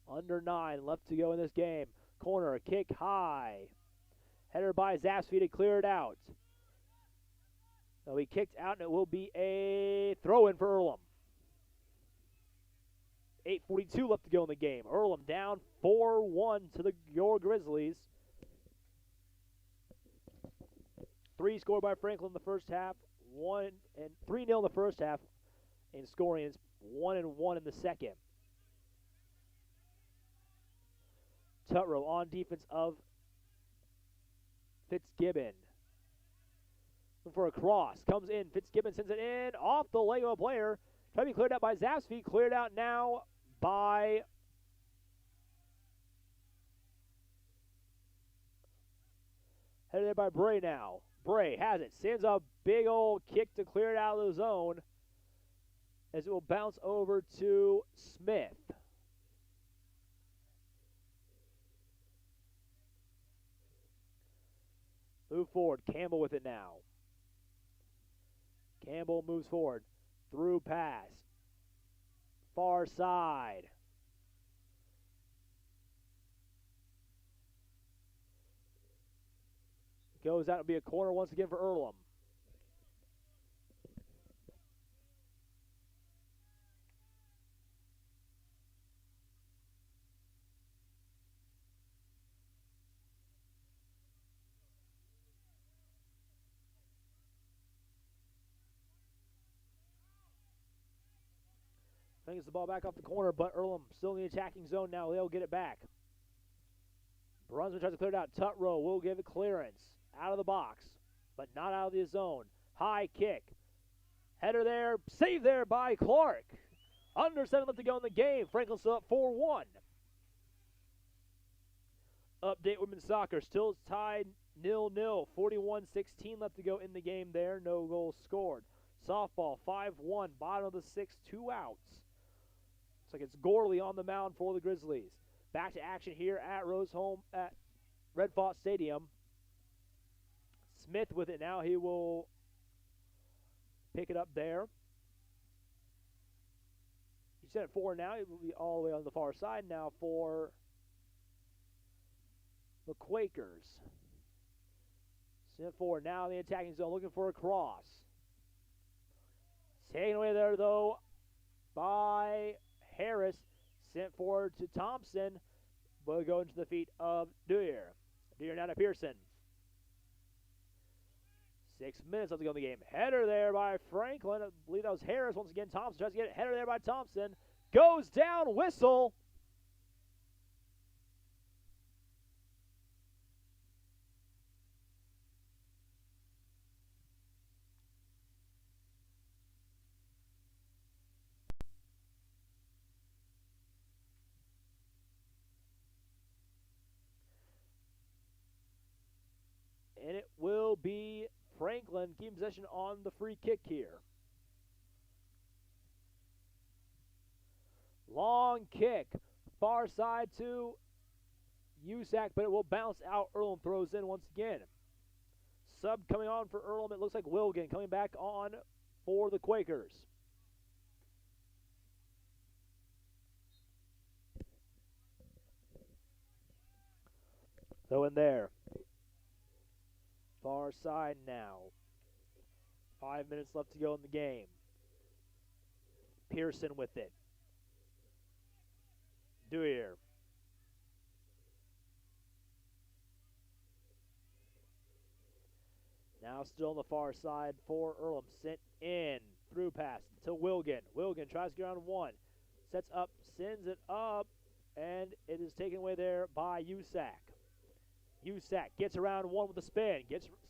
Under 9 left to go in this game. Corner, kick high. Header by Zapsby to clear it out. It'll be kicked out, and it will be a throw-in for Earlham. 8:42 left to go in the game. Earlham down 4-1 to your Grizzlies. 3 scored by Franklin in the first half. 3-0 in the first half. And scoring is 1-1 in the second. Tutro on defense of Fitzgibbon. Looking for a cross. Comes in. Fitzgibbon sends it in. Off the leg of a player. Trying to be cleared out by Zapsby. Cleared out now by headed there by Bray now. Bray has it. Sends a big old kick to clear it out of the zone as it will bounce over to Smith. Move forward. Campbell with it now. Campbell moves forward. Through pass. Far side. Goes out to be a corner once again for Earlham. Brings the ball back off the corner, but Earlham still in the attacking zone now. They'll get it back. Brunswick tries to clear it out. Tutro will give it clearance. Out of the box, but not out of the zone. High kick. Header there. Save there by Clark. Under 7 left to go in the game. Franklin still up 4-1. Update women's soccer. Still tied 0-0. 41-16 left to go in the game there. No goals scored. Softball 5-1. Bottom of the 6th. 2 outs. Looks like it's Gorley on the mound for the Grizzlies. Back to action here at Faught Stadium. Smith with it now. He will pick it up there. He's set at 4 now. He will be all the way on the far side now for the Quakers. Set 4 now in the attacking zone looking for a cross. Taken away there though by Harris. Sent forward to Thompson. Will go into the feet of Dewar. Dewar now to Pearson. 6 minutes left to go in the game. Header there by Franklin. I believe that was Harris. Once again, Thompson tries to get it. Header there by Thompson. Goes down. Whistle. And it will be Franklin keeping possession on the free kick here. Long kick. Far side to HCAC, but it will bounce out. Earlham throws in once again. Sub coming on for Earlham. It looks like Wilgan coming back on for the Quakers. So in there. Far side now. 5 minutes left to go in the game. Pearson with it. Dewar. Now still on the far side for Earlham. Sent in. Through pass to Wilgan. Wilgan tries to get on 1. Sets up. Sends it up. And it is taken away there by HCAC. HCAC gets around 1 with a spin.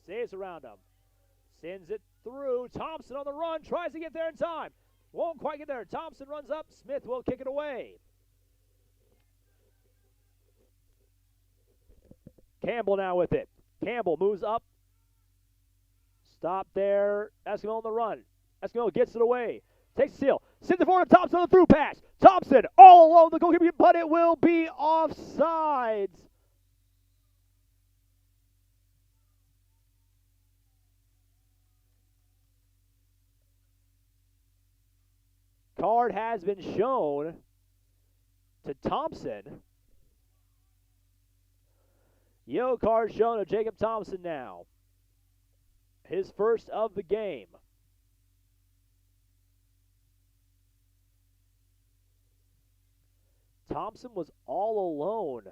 Stays around him. Sends it through. Thompson on the run. Tries to get there in time. Won't quite get there. Thompson runs up. Smith will kick it away. Campbell now with it. Campbell moves up. Stop there. Eskimo on the run. Eskimo gets it away. Takes the steal. Sends it forward to Thompson on the through pass. Thompson all alone the goalkeeper, but it will be offsides. Card has been shown to Thompson. Yellow card shown to Jacob Thompson now. His first of the game. Thompson was all alone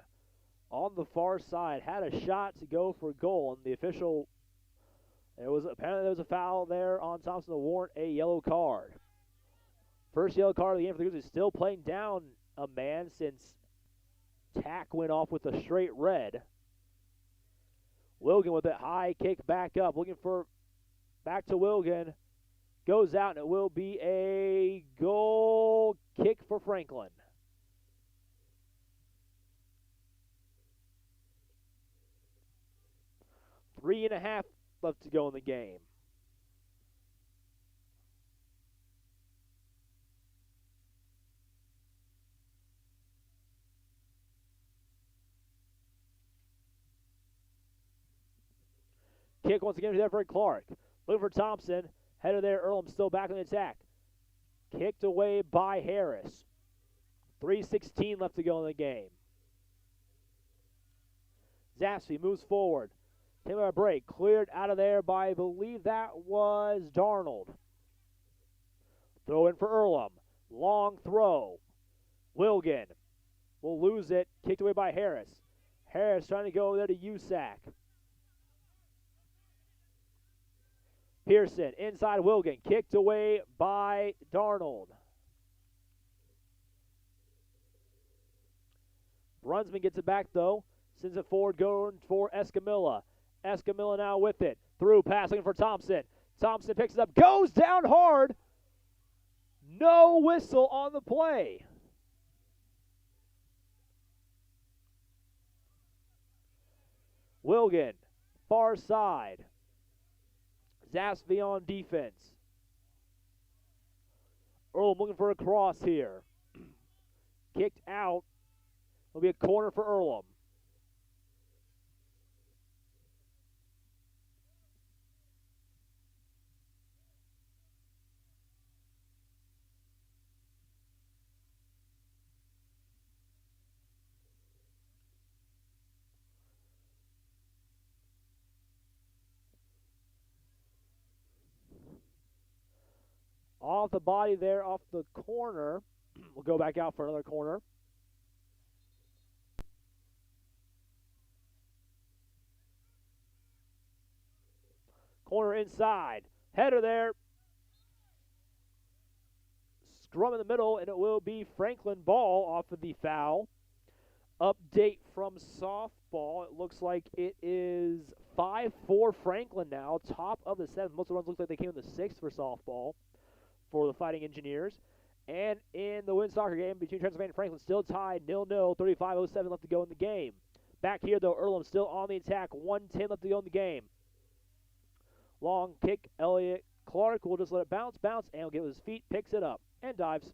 on the far side. Had a shot to go for goal, and the official, apparently there was a foul there on Thompson to warrant a yellow card. First yellow card of the game for the Grizzlies. Still playing down a man since Tack went off with a straight red. Wilgan with it, high kick back up, looking for, back to Wilgan. Goes out, and it will be a goal kick for Franklin. Three and a half left to go in the game. Kick once again to Everett Clark. Looking for Thompson. Header there. Earlham still back on the attack. Kicked away by Harris. 3:16 left to go in the game. Zapsy moves forward. Taking a break. Cleared out of there by, I believe that was Darnold. Throw in for Earlham. Long throw. Wilgan will lose it. Kicked away by Harris. Harris trying to go there to USAC. Pearson inside Wilgan. Kicked away by Darnold. Brunsman gets it back though. Sends it forward going for Escamilla. Escamilla now with it. Through passing for Thompson. Thompson picks it up. Goes down hard. No whistle on the play. Wilgan. Far side. Zaspy on defense. Earlham looking for a cross here. Kicked out. It'll be a corner for Earlham. Off the body there, off the corner. We'll go back out for another corner. Corner inside. Header there. Scrum in the middle, and it will be Franklin ball off of the foul. Update from softball. It looks like it is 5-4 Franklin now. Top of the seventh. Most of the runs look like they came in the sixth for softball for the Fighting Engineers. And in the women's soccer game between Transylvania and Franklin, still tied 0-0, 35:07 left to go in the game. Back here, though, Earlham still on the attack, 1:10 left to go in the game. Long kick, Elliott Clark will just let it bounce, and will get with his feet, picks it up, and dives.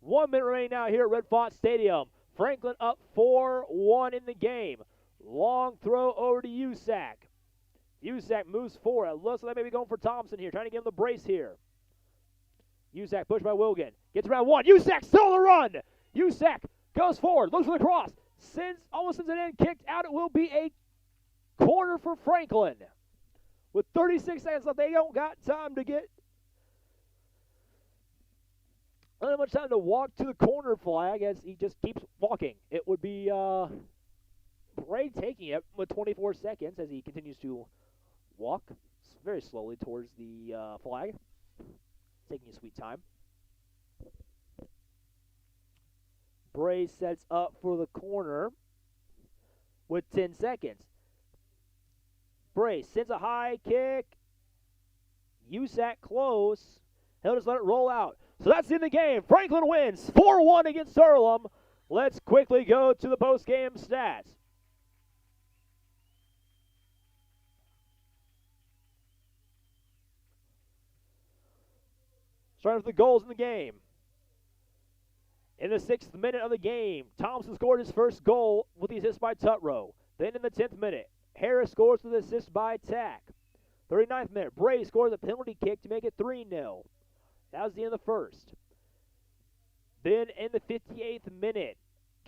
1 minute remaining now here at Red Faught Stadium. Franklin up 4-1 in the game. Long throw over to USAC. USAC moves forward. It looks like they may be going for Thompson here, trying to give him the brace here. USAC pushed by Wilgan. Gets around one. USAC still on the run. USAC goes forward, looks for the cross. Almost sends it in, kicked out. It will be a corner for Franklin. With 36 seconds left, they don't got time to get. Not that much time to walk to the corner flag as he just keeps walking. It would be Bray taking it with 24 seconds as he continues to walk very slowly towards the flag. Taking his sweet time. Bray sets up for the corner with 10 seconds. Bray sends a high kick. HCAC close. He'll just let it roll out. So that's in the game. Franklin wins 4-1 against Earlham. Let's quickly go to the post-game stats. Starting with the goals in the game. In the 6th minute of the game, Thompson scored his first goal with the assist by Tutro. Then in the 10th minute, Harris scores with the assist by Tack. 39th minute, Bray scores a penalty kick to make it 3-0. That was the end of the first. Then in the 58th minute,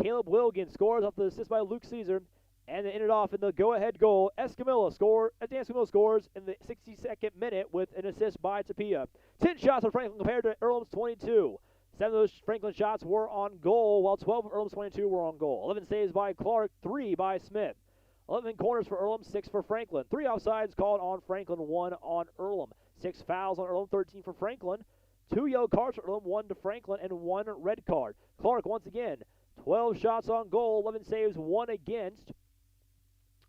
Caleb Wilgan scores off the assist by Luke Caesar, and they ended off in the go-ahead goal. Dan Escamilla scores in the 62nd minute with an assist by Tapia. 10 shots for Franklin compared to Earlham's 22. 7 of those Franklin shots were on goal, while 12 of Earlham's 22 were on goal. 11 saves by Clark, 3 by Smith. 11 corners for Earlham, 6 for Franklin. 3 offsides called on Franklin, 1 on Earlham. 6 fouls on Earlham, 13 for Franklin. 2 yellow cards for Earlham, 1 to Franklin, and 1 red card. Clark, once again, 12 shots on goal, 11 saves, 1 against.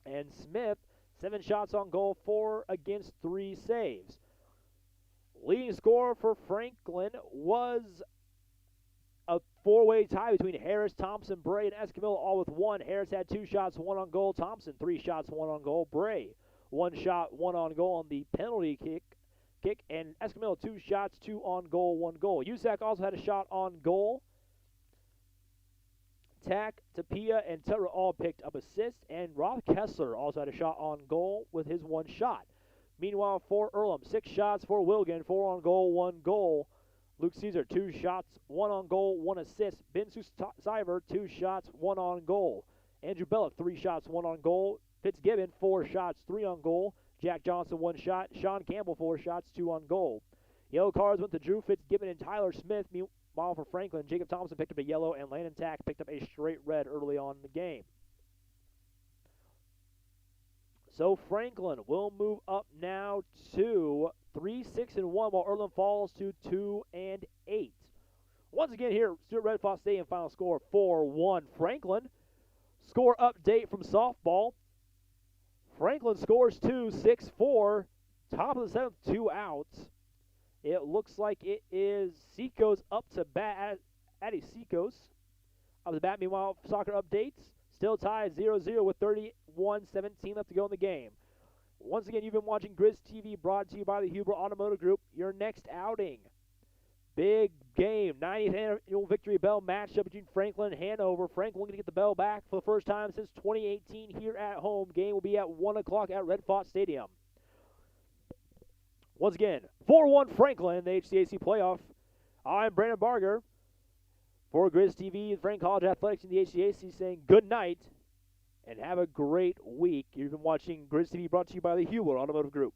And Smith, 7 shots on goal, 4 against, 3 saves. Leading scorer for Franklin was a 4-way tie between Harris, Thompson, Bray, and Escamilla, all with 1. Harris had 2 shots, 1 on goal. Thompson, 3 shots, 1 on goal. Bray, 1 shot, 1 on goal on the penalty kick. And Escamilla, 2 shots, 2 on goal, 1 goal. HCAC also had a shot on goal. Tack, Tapia, and Tutro all picked up assists, and Rob Kessler also had a shot on goal with his 1 shot. Meanwhile, for Earlham, 6 shots for Wilgan, 4 on goal, 1 goal. Luke Caesar, 2 shots, 1 on goal, 1 assist. Ben Siver, 2 shots, 1 on goal. Andrew Bellick, 3 shots, 1 on goal. Fitzgibbon, 4 shots, 3 on goal. Jack Johnson, 1 shot. Sean Campbell, 4 shots, 2 on goal. Yellow cards went to Drew Fitzgibbon and Tyler Smith. Meanwhile, for Franklin, Jacob Thompson picked up a yellow, and Landon Tack picked up a straight red early on in the game. So Franklin will move up now to 3-6-1, while Earlham falls to 2-8. Once again here, Stuart Red Faught Stadium, final score 4-1 Franklin. Score update from softball. Franklin scores 2, 6-4. Top of the 7th, 2 outs. It looks like it is Seacoast up to bat. Addie Seacoast up to bat. Meanwhile, soccer updates. Still tied 0-0 with 31-17 left to go in the game. Once again, you've been watching Grizz TV, brought to you by the Huber Automotive Group. Your next outing. Big game. 90th annual Victory Bell matchup between Franklin and Hanover. Franklin going to get the bell back for the first time since 2018 here at home. Game will be at 1 o'clock at Red Faught Stadium. Once again, 4-1 Franklin in the HCAC playoff. I'm Brandon Barger for Grizz TV and Frank College Athletics in the HCAC saying good night and have a great week. You've been watching Grizz TV, brought to you by the Huber Automotive Group.